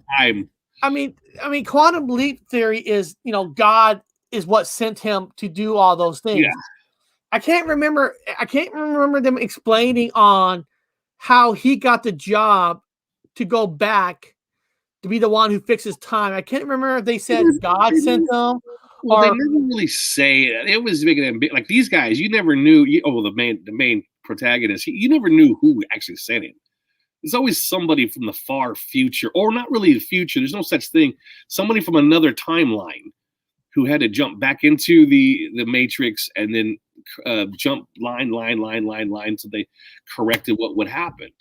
I mean, Quantum Leap theory is, God is what sent him to do all those things. Yeah. I can't remember them explaining on how he got the job to go back to be the one who fixes time. I can't remember if they said God sent them. Well, they never really say it. It was making them like these guys. You never knew. The main protagonist. You never knew who actually sent him. There's always somebody from the far future, or not really the future. There's no such thing. Somebody from another timeline who had to jump back into the Matrix and then jump line. So they corrected what happened.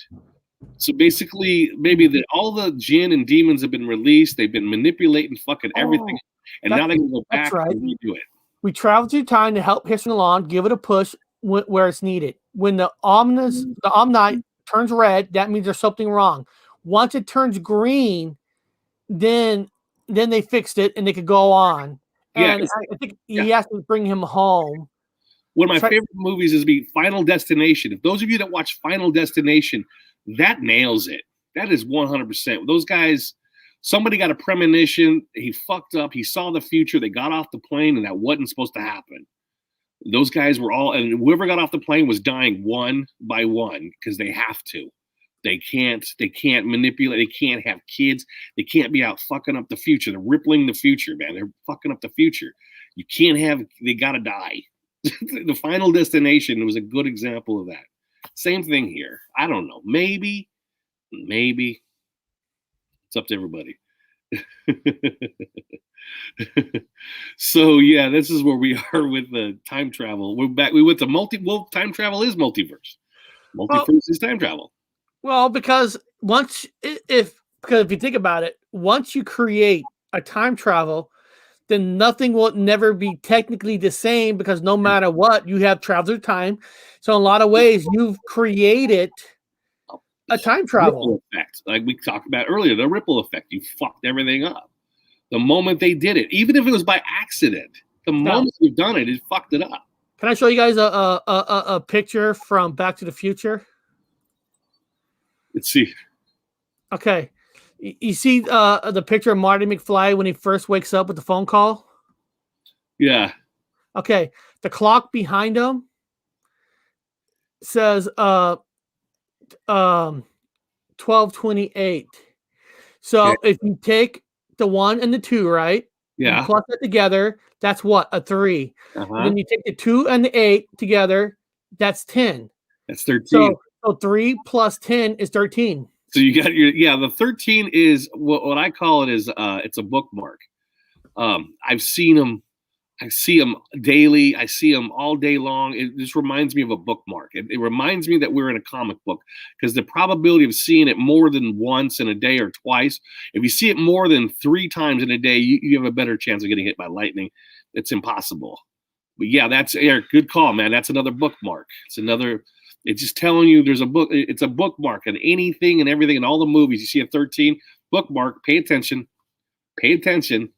So basically, maybe all the jinn and demons have been released. They've been manipulating fucking everything. And now they can go back and redo it. We travel through time to help history along, give it a push where it's needed. When the Omnite turns red, that means there's something wrong. Once it turns green, then they fixed it and they could go on. And I think he has to bring him home. One of my favorite movies is Final Destination. If those of you that watch Final Destination, that nails it. That is 100%. Those guys, somebody got a premonition. He fucked up. He saw the future. They got off the plane, and that wasn't supposed to happen. Those guys were and whoever got off the plane was dying one by one because they have to. They can't manipulate. They can't have kids. They can't be out fucking up the future. They're rippling the future, man. They're fucking up the future. You can't have, they got to die. The Final Destination was a good example of that. Same thing here. I don't know. Maybe. It's up to everybody. So yeah, this is where we are with the time travel. We're back. We went to time travel is multiverse. Multiverse is time travel. Well, because because if you think about it, once you create a time travel, then nothing will never be technically the same because no matter what, you have traveled through time. So in a lot of ways, you've created a time travel ripple effect, like we talked about earlier. The ripple effect. You fucked everything up the moment they did it, even if it was by accident. The moment you've done it, it fucked it up. Can I show you guys a picture from Back to the Future? Let's see. Okay. You see the picture of Marty McFly when he first wakes up with the phone call? Yeah. Okay. The clock behind him says 12:28. So if you take the 1 and the 2, right? Yeah. You plus that together, that's what? A 3. And then you take the 2 and the 8 together, that's 10. That's 13. So 3 plus 10 is 13. So you got the 13 is what I call it is it's a bookmark. I've seen them. I see them daily. I see them all day long. It just reminds me of a bookmark. It reminds me that we're in a comic book because the probability of seeing it more than once in a day or twice, if you see it more than 3 times in a day, you have a better chance of getting hit by lightning. It's impossible. But yeah, that's Eric. Good call, man. That's another bookmark. It's just telling you there's a book. It's a bookmark and anything and everything in all the movies. You see a 13 bookmark. Pay attention. Pay attention.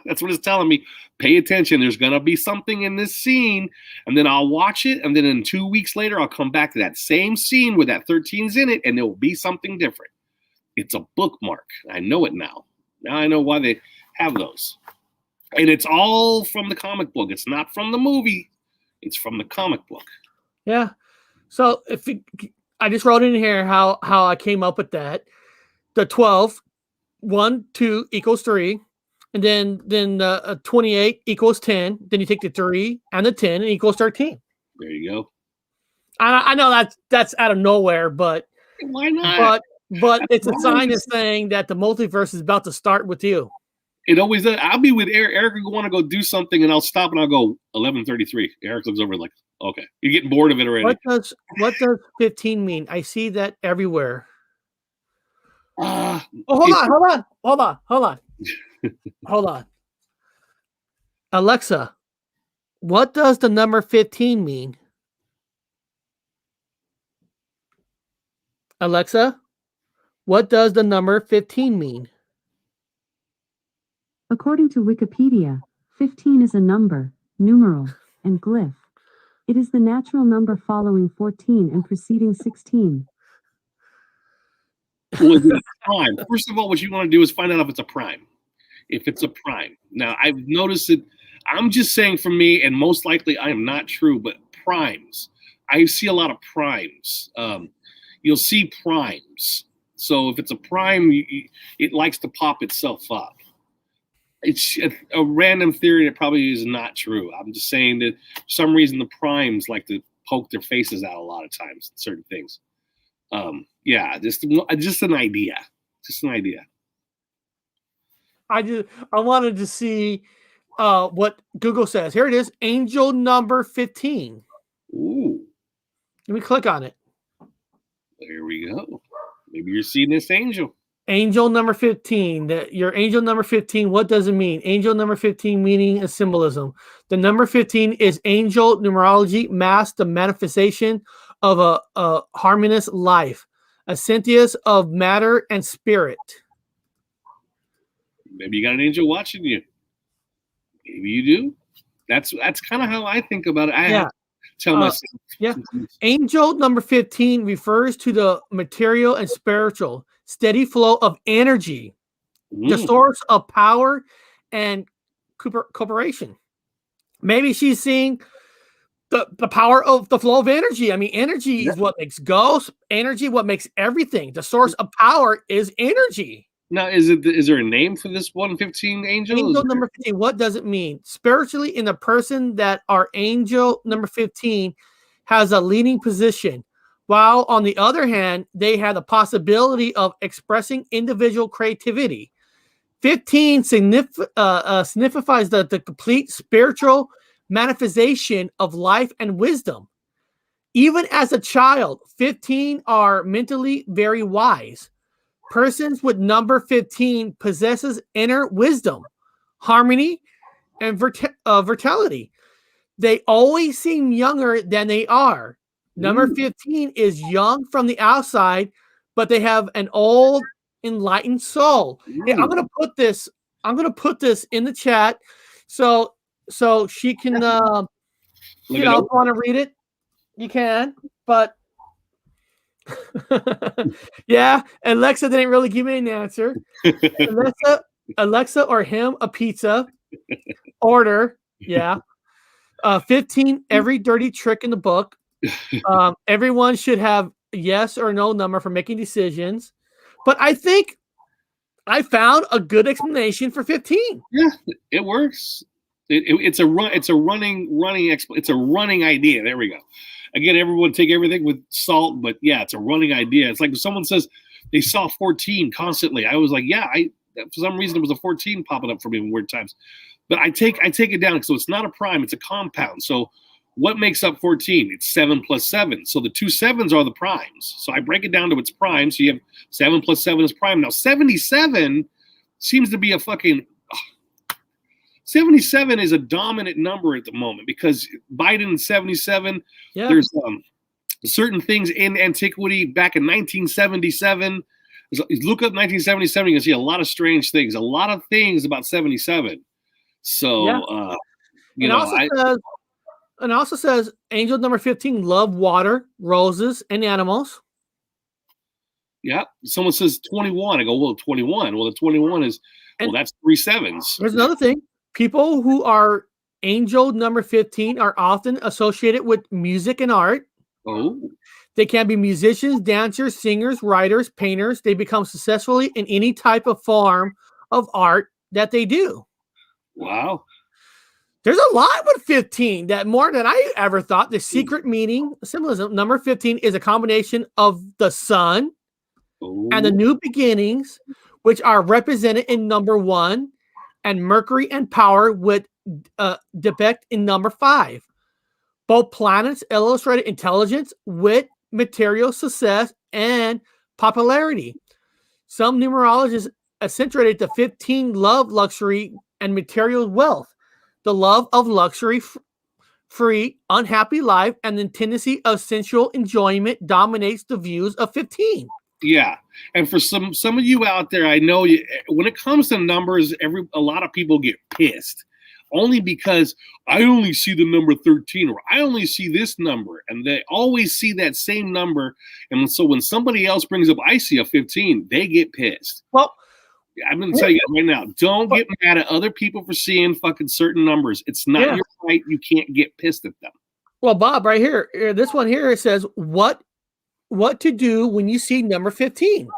That's what it's telling me. Pay attention. There's going to be something in this scene, and then I'll watch it, and then in 2 weeks later, I'll come back to that same scene where that 13's in it, and there will be something different. It's a bookmark. I know it now. Now I know why they have those. And it's all from the comic book. It's not from the movie. It's from the comic book. Yeah. So I just wrote in here how I came up with that. The 12, 1, 2 equals 3. And then 28 equals 10. Then you take the 3 and the 10 and equals 13. There you go. I know that's out of nowhere, but why not? But it's a sign of saying that the multiverse is about to start with you. It always does. I'll be with Eric. Eric will want to go do something, and I'll stop and I'll go 11:33. Eric looks over like, okay, you're getting bored of it already. What does 15 mean? I see that everywhere. Hold on. Hold on. Alexa, what does the number 15 mean? Alexa, what does the number 15 mean? According to Wikipedia, 15 is a number, numeral, and glyph. It is the natural number following 14 and preceding 16. Well, is it a prime? First of all, what you want to do is find out if it's a prime. If it's a prime. Now, I've noticed that I'm just saying for me, and most likely I am not true, but primes. I see a lot of primes. You'll see primes. So if it's a prime, it likes to pop itself up. It's a random theory that probably is not true. I'm just saying that for some reason the primes like to poke their faces out a lot of times, certain things. Yeah, just an idea. Just an idea. I wanted to see what Google says. Here it is, angel number 15. Ooh. Let me click on it. There we go. Maybe you're seeing this angel. Angel number 15. Your angel number 15, what does it mean? Angel number 15 meaning a symbolism. The number 15 is angel numerology, mass, the manifestation of a harmonious life, a synthesis of matter and spirit. Maybe you got an angel watching you. Maybe you do. That's kind of how I think about it. I have to tell myself. Yeah. Angel number 15 refers to the material and spiritual steady flow of energy, the source of power and cooperation. Maybe she's seeing the power of the flow of energy. I mean, energy is what makes ghosts, energy, what makes everything. The source of power is energy. Now, is there a name for this 115 angel? Angel number 15, what does it mean? Spiritually, in the person that our angel number 15 has a leading position, while on the other hand, they have the possibility of expressing individual creativity. 15 signifies the complete spiritual manifestation of life and wisdom. Even as a child, 15 are mentally very wise. Persons with number 15 possesses inner wisdom, harmony, and vitality. They always seem younger than they are. Number 15 is young from the outside, but they have an old, enlightened soul. Hey, I'm gonna put this in the chat so she can if you want to read it, you can, but yeah, Alexa didn't really give me an answer. Alexa or him a pizza order. Yeah. 15, every dirty trick in the book. Everyone should have yes or no number for making decisions. But I think I found a good explanation for 15. Yeah, it works. It's a running idea. There we go. Again, everyone take everything with salt, but yeah, it's a running idea. It's like if someone says they saw 14 constantly. I was like, yeah, for some reason it was a 14 popping up for me in weird times. But I take it down, so it's not a prime, it's a compound. So what makes up 14? It's 7 plus 7. So the two sevens are the primes. So I break it down to its prime. So you have 7 plus 7 is prime. Now 77 seems to be a fucking 77 is a dominant number at the moment because Biden 77. Yeah. There's certain things in antiquity back in 1977. Look up 1977. You can see a lot of strange things. A lot of things about 77. So, yeah. It also says angel number 15 love water, roses, and animals. Yeah. Someone says 21. I go, well, 21. Well, the 21 is, that's 3 sevens. There's another thing. People who are angel number 15 are often associated with music and art. Oh. They can be musicians, dancers, singers, writers, painters. They become successfully in any type of form of art that they do. Wow. There's a lot with 15 that more than I ever thought. The secret meaning, symbolism, number 15 is a combination of the sun and the new beginnings, which are represented in number 1, and Mercury and power would depict in number 5. Both planets illustrated intelligence, wit, material success, and popularity. Some numerologists accentuated the 15 love, luxury, and material wealth. The love of luxury, free, unhappy life, and the tendency of sensual enjoyment dominates the views of 15. Yeah, and for some of you out there, I know when it comes to numbers, a lot of people get pissed. Only because I only see the number 13 or I only see this number, and they always see that same number. And so when somebody else brings up, I see a 15, they get pissed. Well, I'm going to tell you right now, don't get mad at other people for seeing fucking certain numbers. It's not your right. You can't get pissed at them. Well, Bob, right here, this one here, it says what to do when you see number 15.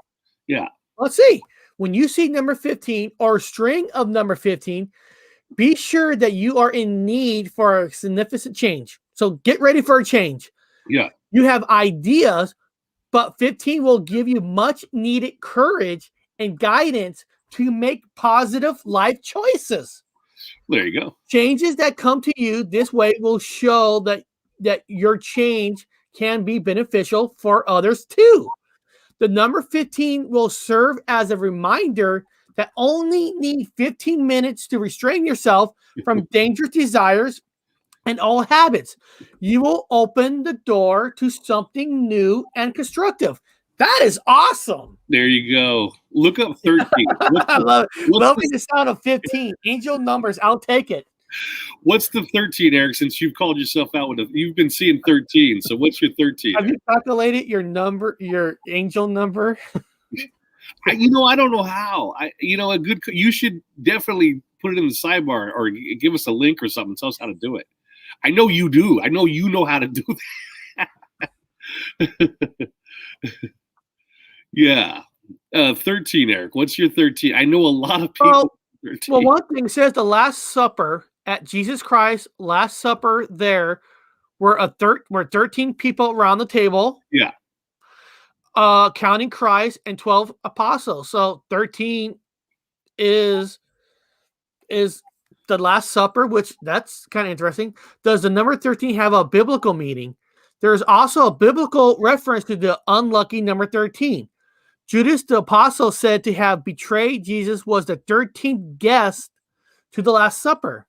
Yeah. Let's see. When you see number 15 or a string of number 15, be sure that you are in need for a significant change. So get ready for a change. Yeah. You have ideas, but 15 will give you much needed courage and guidance to make positive life choices. There you go. Changes that come to you this way will show that your change can be beneficial for others too. The number 15 will serve as a reminder that only need 15 minutes to restrain yourself from dangerous desires and old habits. You will open the door to something new and constructive. That is awesome. There you go. Look up 13. I love it. Love the sound of 15. Angel numbers. I'll take it. What's the 13, Eric? Since you've called yourself out with you've been seeing 13. So what's your 13? Have you calculated your number, your angel number? I don't know how. You should definitely put it in the sidebar or give us a link or something. Tell us how to do it. I know you do. I know you know how to do that. Yeah. 13, Eric. What's your 13? I know a lot of people. Well, one thing says the Last Supper at Jesus Christ, Last Supper there were 13 people around the table. Yeah. Counting Christ and 12 apostles. So 13 is the Last Supper, which that's kind of interesting. Does the number 13 have a biblical meaning? There's also a biblical reference to the unlucky number 13. Judas the apostle said to have betrayed Jesus was the 13th guest to the Last Supper.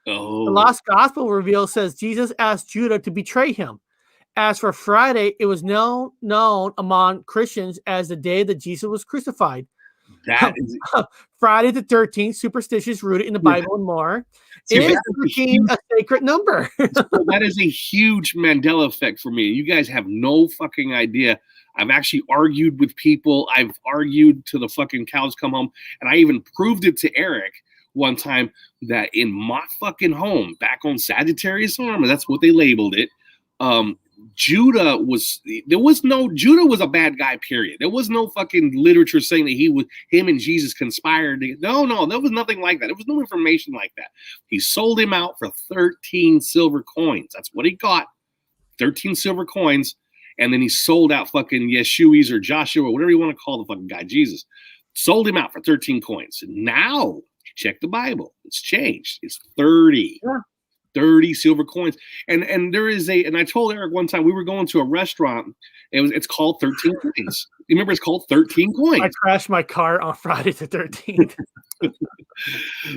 Oh, The Lost Gospel reveal says Jesus asked Judah to betray him. As for Friday, it was known among Christians as the day that Jesus was crucified. that is Friday the 13th, superstitious, rooted in the Bible and more. See, Is that is 13 a sacred number? that is a huge Mandela effect for me. You guys have no fucking idea. I've actually argued with people. I've argued till the fucking cows come home, and I even proved it to Eric one time that in my fucking home, back on Sagittarius Armor, that's what they labeled it. Judah was a bad guy, period. There was no fucking literature saying that him and Jesus conspired. No, there was nothing like that. There was no information like that. He sold him out for 13 silver coins. That's what he got. 13 silver coins. And then he sold out fucking Yeshua's or Joshua, or whatever you want to call the fucking guy, Jesus. Sold him out for 13 coins. And now, check the Bible. It's changed. It's 30. Yeah. 30 silver coins. And there is and I told Eric one time, we wwere going to a restaurant. It's called 13 coins. You remember it's called 13 coins. I crashed my car on Friday the 13th.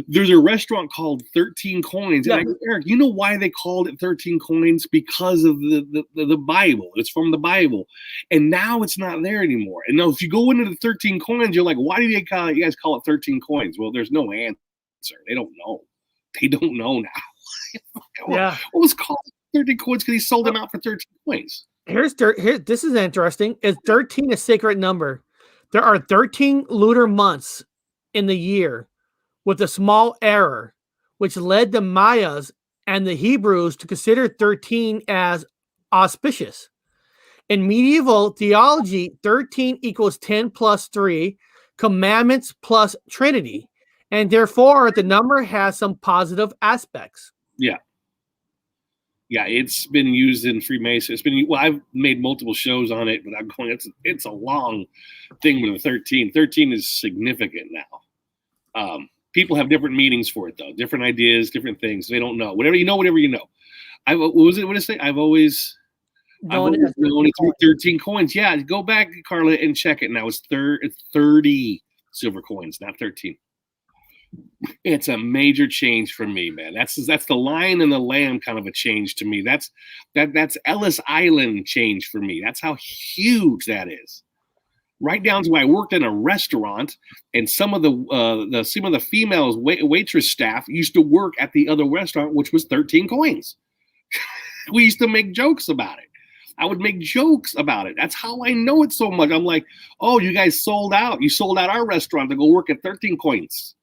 There's a restaurant called 13 Coins. Yeah. And I go, Eric, you know why they called it 13 Coins? Because of the Bible. It's from the Bible. And now it's not there anymore. And now if you go into the 13 Coins, you're like, why do you guys call it 13 Coins? Well, there's no answer. They don't know. They don't know now. Yeah. What was called 13 coins because he sold them out for 13 coins. Here, this is interesting. Is 13 a sacred number? There are 13 lunar months in the year with a small error, which led the Mayas and the Hebrews to consider 13 as auspicious. In medieval theology, 13 equals 10 plus 3, commandments plus Trinity, and therefore the number has some positive aspects. Yeah. Yeah, it's been used in Freemasonry. I've made multiple shows on it, but I'm going, it's a long thing with the 13. 13 is significant now. People have different meanings for it, though. Different ideas, different things. They don't know. Whatever you know. What did it say? I've always known it's 13 coins. Yeah, go back, Carla, and check it now. It's 30 silver coins, not 13. It's a major change for me, man. That's the lion and the lamb kind of a change to me. That's Ellis Island change for me. That's how huge that is. Right down to I worked in a restaurant, and some of the females waitress staff used to work at the other restaurant, which was 13 coins. We used to make jokes about it. I would make jokes about it. That's how I know it so much. I'm like, oh, you guys sold out. You sold out our restaurant to go work at 13 coins.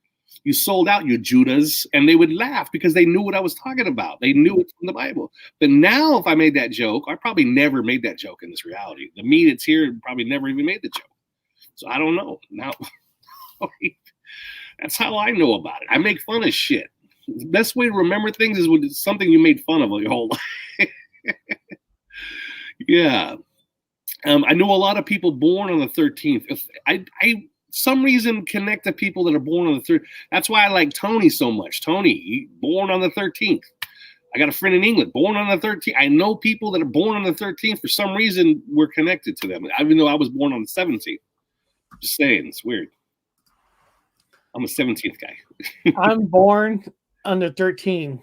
You sold out, you Judas. And they would laugh because they knew what I was talking about. They knew it from the Bible. But now if I made that joke, I probably never made that joke in this reality. The me that's here probably never even made the joke. So I don't know. Now, that's how I know about it. I make fun of shit. The best way to remember things is when it's something you made fun of your whole life. Yeah. I know a lot of people born on the 13th. I some reason connect to people that are born on the 13th. That's why I like Tony so much. Tony, born on the 13th. I got a friend in England, born on the 13th. I know people that are born on the 13th. For some reason, we're connected to them, even though I was born on the 17th. Just saying, it's weird. I'm a 17th guy. I'm born under 13.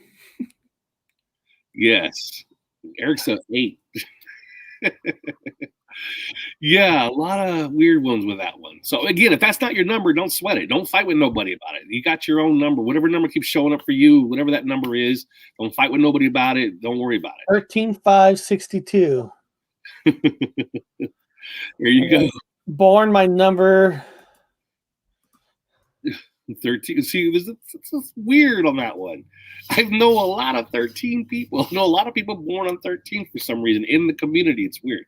Yes. Eric's a 8. Yeah, a lot of weird ones with that one. So again, if that's not your number, don't sweat it. Don't fight with nobody about it. You got your own number. Whatever number keeps showing up for you, whatever that number is, don't fight with nobody about it. Don't worry about it. 13,562. There you go. Born my number 13. See, it's weird on that one. I know a lot of 13 people. I know a lot of people born on 13 for some reason in the community. It's weird.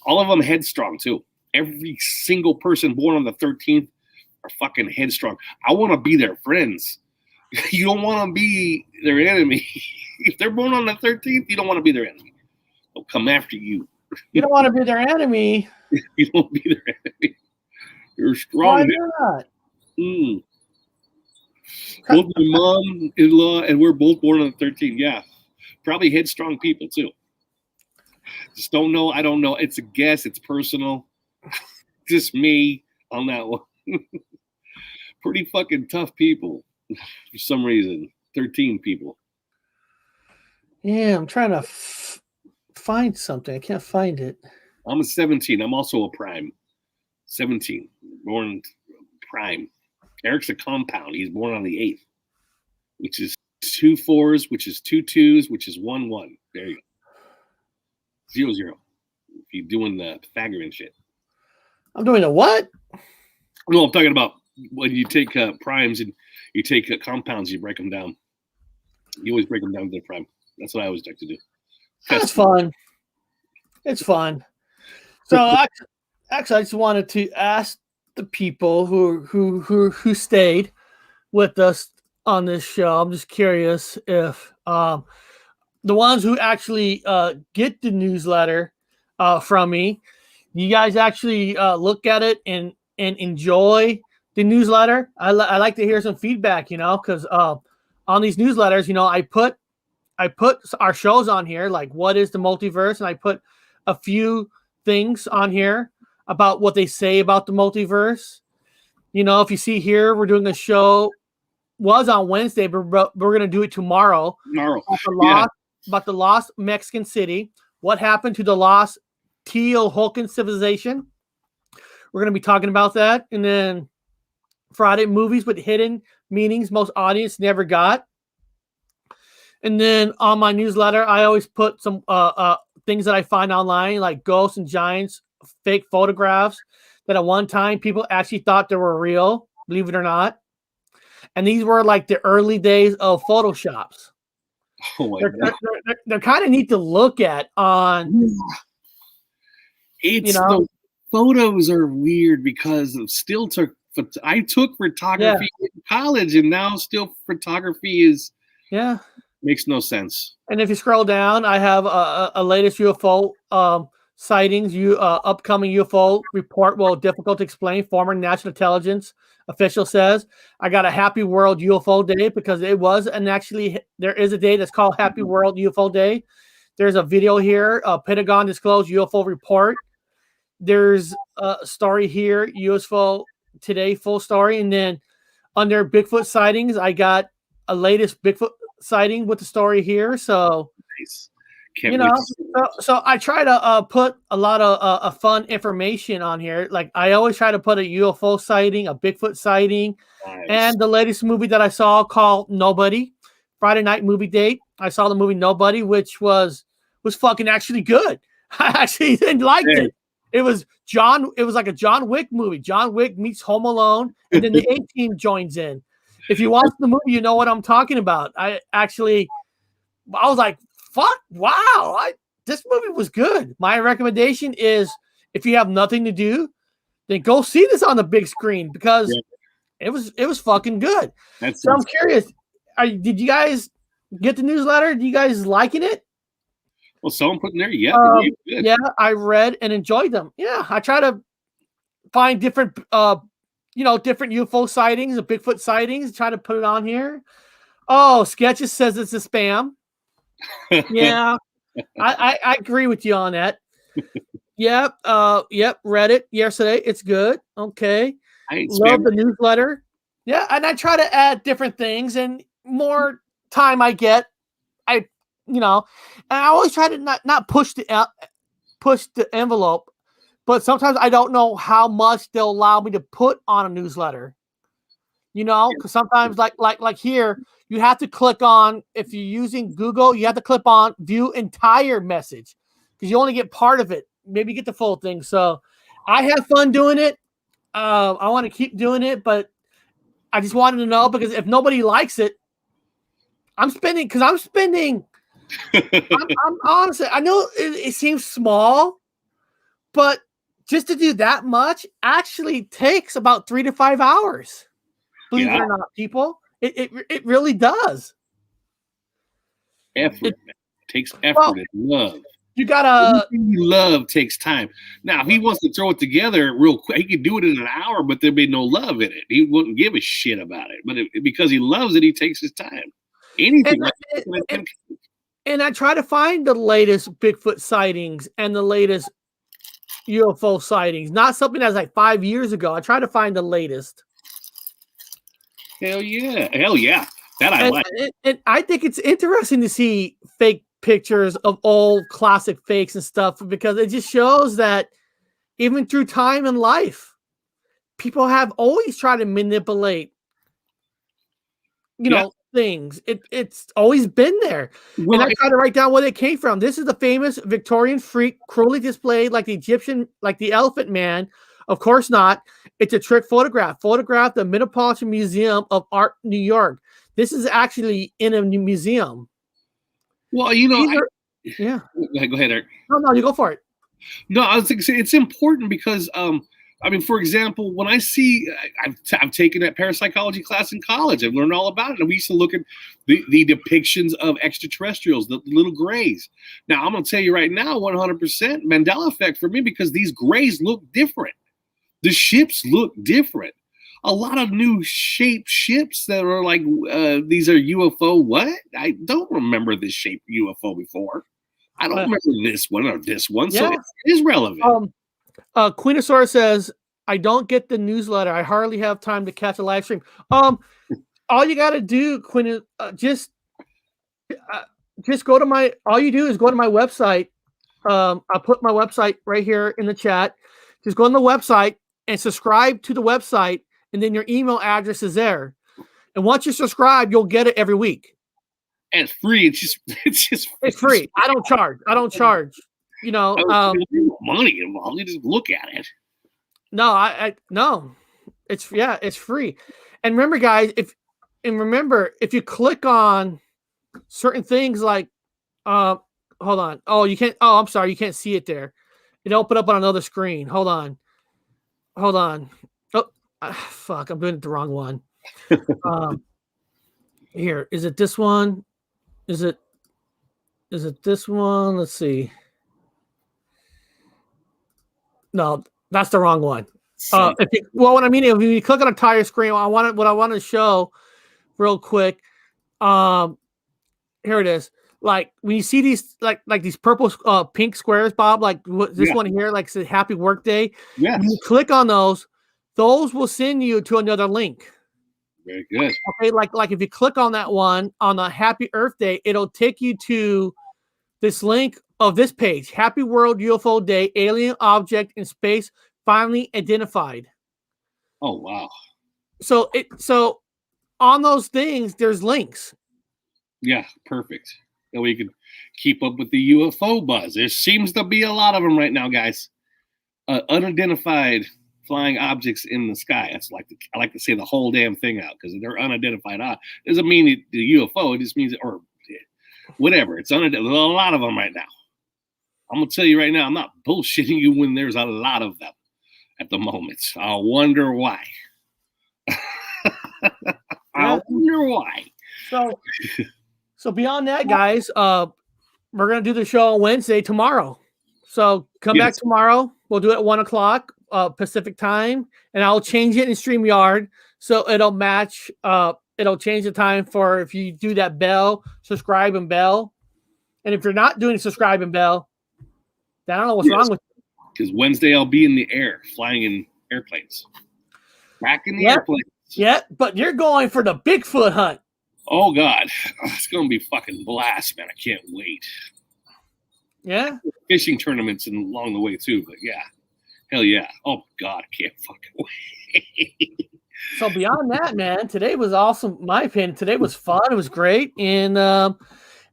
All of them headstrong too. Every single person born on the 13th are fucking headstrong. I want to be their friends. You don't want to be their enemy. If they're born on the 13th, you don't want to be their enemy. They'll come after you. You don't want to be their enemy. You don't be their enemy. You're strong. Why not? Both my mom-in-law and we're both born on the 13th. Yeah. Probably headstrong people too. Just don't know. I don't know. It's a guess. It's personal. Just me on that one. Pretty fucking tough people for some reason. 13 people. Yeah, I'm trying to find something. I can't find it. I'm a 17. I'm also a prime. 17. Born prime. Eric's a compound. He's born on the 8th, which is 2 4s, which is 2 2s, which is 1 1. There you go. 0 0. If you're doing the Pythagorean shit. I'm doing a what? No, I'm talking about when you take primes and you take compounds, you break them down. You always break them down to their prime. That's what I always like to do. That's fun. It's fun. So actually, I just wanted to ask the people who stayed with us on this show. I'm just curious if the ones who actually get the newsletter from me, you guys actually look at it and enjoy the newsletter. I like to hear some feedback, because on these newsletters, I put our shows on here, like what is the multiverse, and I put a few things on here about what they say about the multiverse. If you see here, we're doing a show, was on Wednesday, but we're going to do it tomorrow. About the lost Mexican city. What happened to the lost Teotihuacan civilization? We're going to be talking about that. And then Friday, movies with hidden meanings most audience never got. And then on my newsletter, I always put some things that I find online, like ghosts and giants, fake photographs that at one time people actually thought they were real, believe it or not. And these were like the early days of Photoshops. Oh my God. They're kind of neat to look at on. The photos are weird because I took photography in college, and now still photography is makes no sense. And if you scroll down, I have a latest UFO sightings, upcoming UFO report. Well, difficult to explain. Former national intelligence official says, I got a Happy World UFO Day because it was, and actually there is a day that's called Happy World UFO Day. There's a video here, Pentagon disclosed UFO report. There's a story here, UFO Today full story, and then under Bigfoot sightings, I got a latest Bigfoot sighting with the story here. So nice. So I try to put a lot of fun information on here. Like I always try to put a UFO sighting, a Bigfoot sighting, and the latest movie that I saw called Nobody. Friday night movie date. I saw the movie Nobody, which was fucking actually good. I actually liked it. It was like a John Wick movie. John Wick meets Home Alone, and then the A-Team joins in. If you watch the movie, you know what I'm talking about. I was like, fuck, wow, this movie was good. My recommendation is if you have nothing to do, then go see this on the big screen because it was fucking good. So I'm curious, did you guys get the newsletter? Do you guys liking it? Well, someone put in there, I read and enjoyed them. Yeah, I try to find different, different UFO sightings, Bigfoot sightings. Try to put it on here. Oh, Sketches says it's a spam. Yeah, I agree with you on that. Yep, read it yesterday. It's good. Okay, love the newsletter. Yeah, and I try to add different things, and more time I get, and I always try to not push the envelope, but sometimes I don't know how much they'll allow me to put on a newsletter. Because sometimes like here, you have to click on, if you're using Google, you have to click on view entire message because you only get part of it. Maybe get the full thing. So I have fun doing it. I want to keep doing it, but I just wanted to know because if nobody likes it, I'm spending. I'm honestly, I know it seems small, but just to do that much actually takes about 3 to 5 hours. Believe it or not, people, it really does. Effort takes effort and love. You gotta love takes time. Now, if he wants to throw it together real quick, he could do it in an hour, but there'd be no love in it. He wouldn't give a shit about it. But because he loves it, he takes his time. Anything. And I try to find the latest Bigfoot sightings and the latest UFO sightings, not something that's like 5 years ago. I try to find the latest. Hell yeah. That I like. And I think it's interesting to see fake pictures of old classic fakes and stuff, because it just shows that even through time and life, people have always tried to manipulate, things. It's always been there. Well, and I try to write down where they came from. This is the famous Victorian freak cruelly displayed like the Egyptian, like the Elephant Man. Of course not. It's a trick photograph. Photographed at the Metropolitan Museum of Art, New York. This is actually in a museum. Well, yeah. Go ahead, Eric. No, you go for it. No, I was thinking it's important because, for example, when I see, I've taken that parapsychology class in college. I've learned all about it. And we used to look at the depictions of extraterrestrials, the little grays. Now, I'm going to tell you right now, 100% Mandela effect for me, because these grays look different. The ships look different. A lot of new shaped ships that are like, these are UFO. What? I don't remember this shape UFO before. I don't remember this one or this one. Yeah. So it is relevant. Queenosaurus says, I don't get the newsletter. I hardly have time to catch a live stream. All you got to do, Queen, just go to all you do is go to my website. I'll put my website right here in the chat. Just go on the website and subscribe to the website, and then your email address is there. And once you subscribe, you'll get it every week. And it's free. It's free. I don't charge. Money involved. You just look at it. No, no. It's free. And remember, guys, if you click on certain things like hold on. Oh, you can't. Oh, I'm sorry, you can't see it there. It opened up on another screen. Hold on. Oh, fuck! I'm doing it the wrong one. Here, is it this one? Is it this one? Let's see. No, that's the wrong one. If you click on a entire screen, what I want to show real quick. Here it is. Like when you see these, like these purple, pink squares, Bob, like this one here, like says Happy Work Day. Yes. When you click on those will send you to another link. Very good. Okay, like if you click on that one on the Happy Earth Day, it'll take you to this link of this page: Happy World UFO Day, alien object in space finally identified. Oh wow! So on those things, there's links. Yeah, perfect. And we can keep up with the UFO buzz. There seems to be a lot of them right now, guys. Unidentified flying objects in the sky. I like to say the whole damn thing out, because they're unidentified. Doesn't mean the UFO. It just means or whatever. It's unidentified. There's a lot of them right now. I'm gonna tell you right now, I'm not bullshitting you when there's a lot of them at the moment. I wonder why. I wonder why. So beyond that, guys, we're gonna do the show on Wednesday tomorrow. So come back tomorrow. We'll do it at 1:00 Pacific time, and I'll change it in StreamYard so it'll match. It'll change the time for if you do that bell, subscribe and bell. And if you're not doing subscribe and bell, then I don't know what's wrong with you. Because Wednesday I'll be in the air, flying in airplanes. Back in the airplanes. Yeah, but you're going for the Bigfoot hunt. Oh God, it's gonna be fucking blast, man! I can't wait. Yeah, fishing tournaments and along the way too, but yeah, hell yeah! Oh God, I can't fucking wait. So beyond that, man, today was awesome. In my opinion, today was fun. It was great, and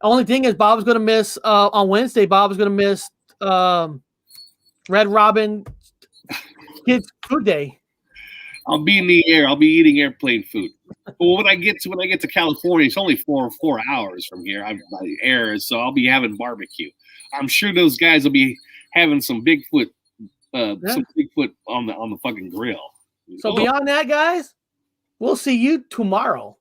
only thing is, Bob was gonna miss on Wednesday. Bob was gonna miss Red Robin Kids Food Day. I'll be in the air. I'll be eating airplane food. Well, when I get to California, it's only 4 hours from here. I'm by the air, so I'll be having barbecue. I'm sure those guys will be having some Bigfoot, on the fucking grill. So beyond that, guys, we'll see you tomorrow.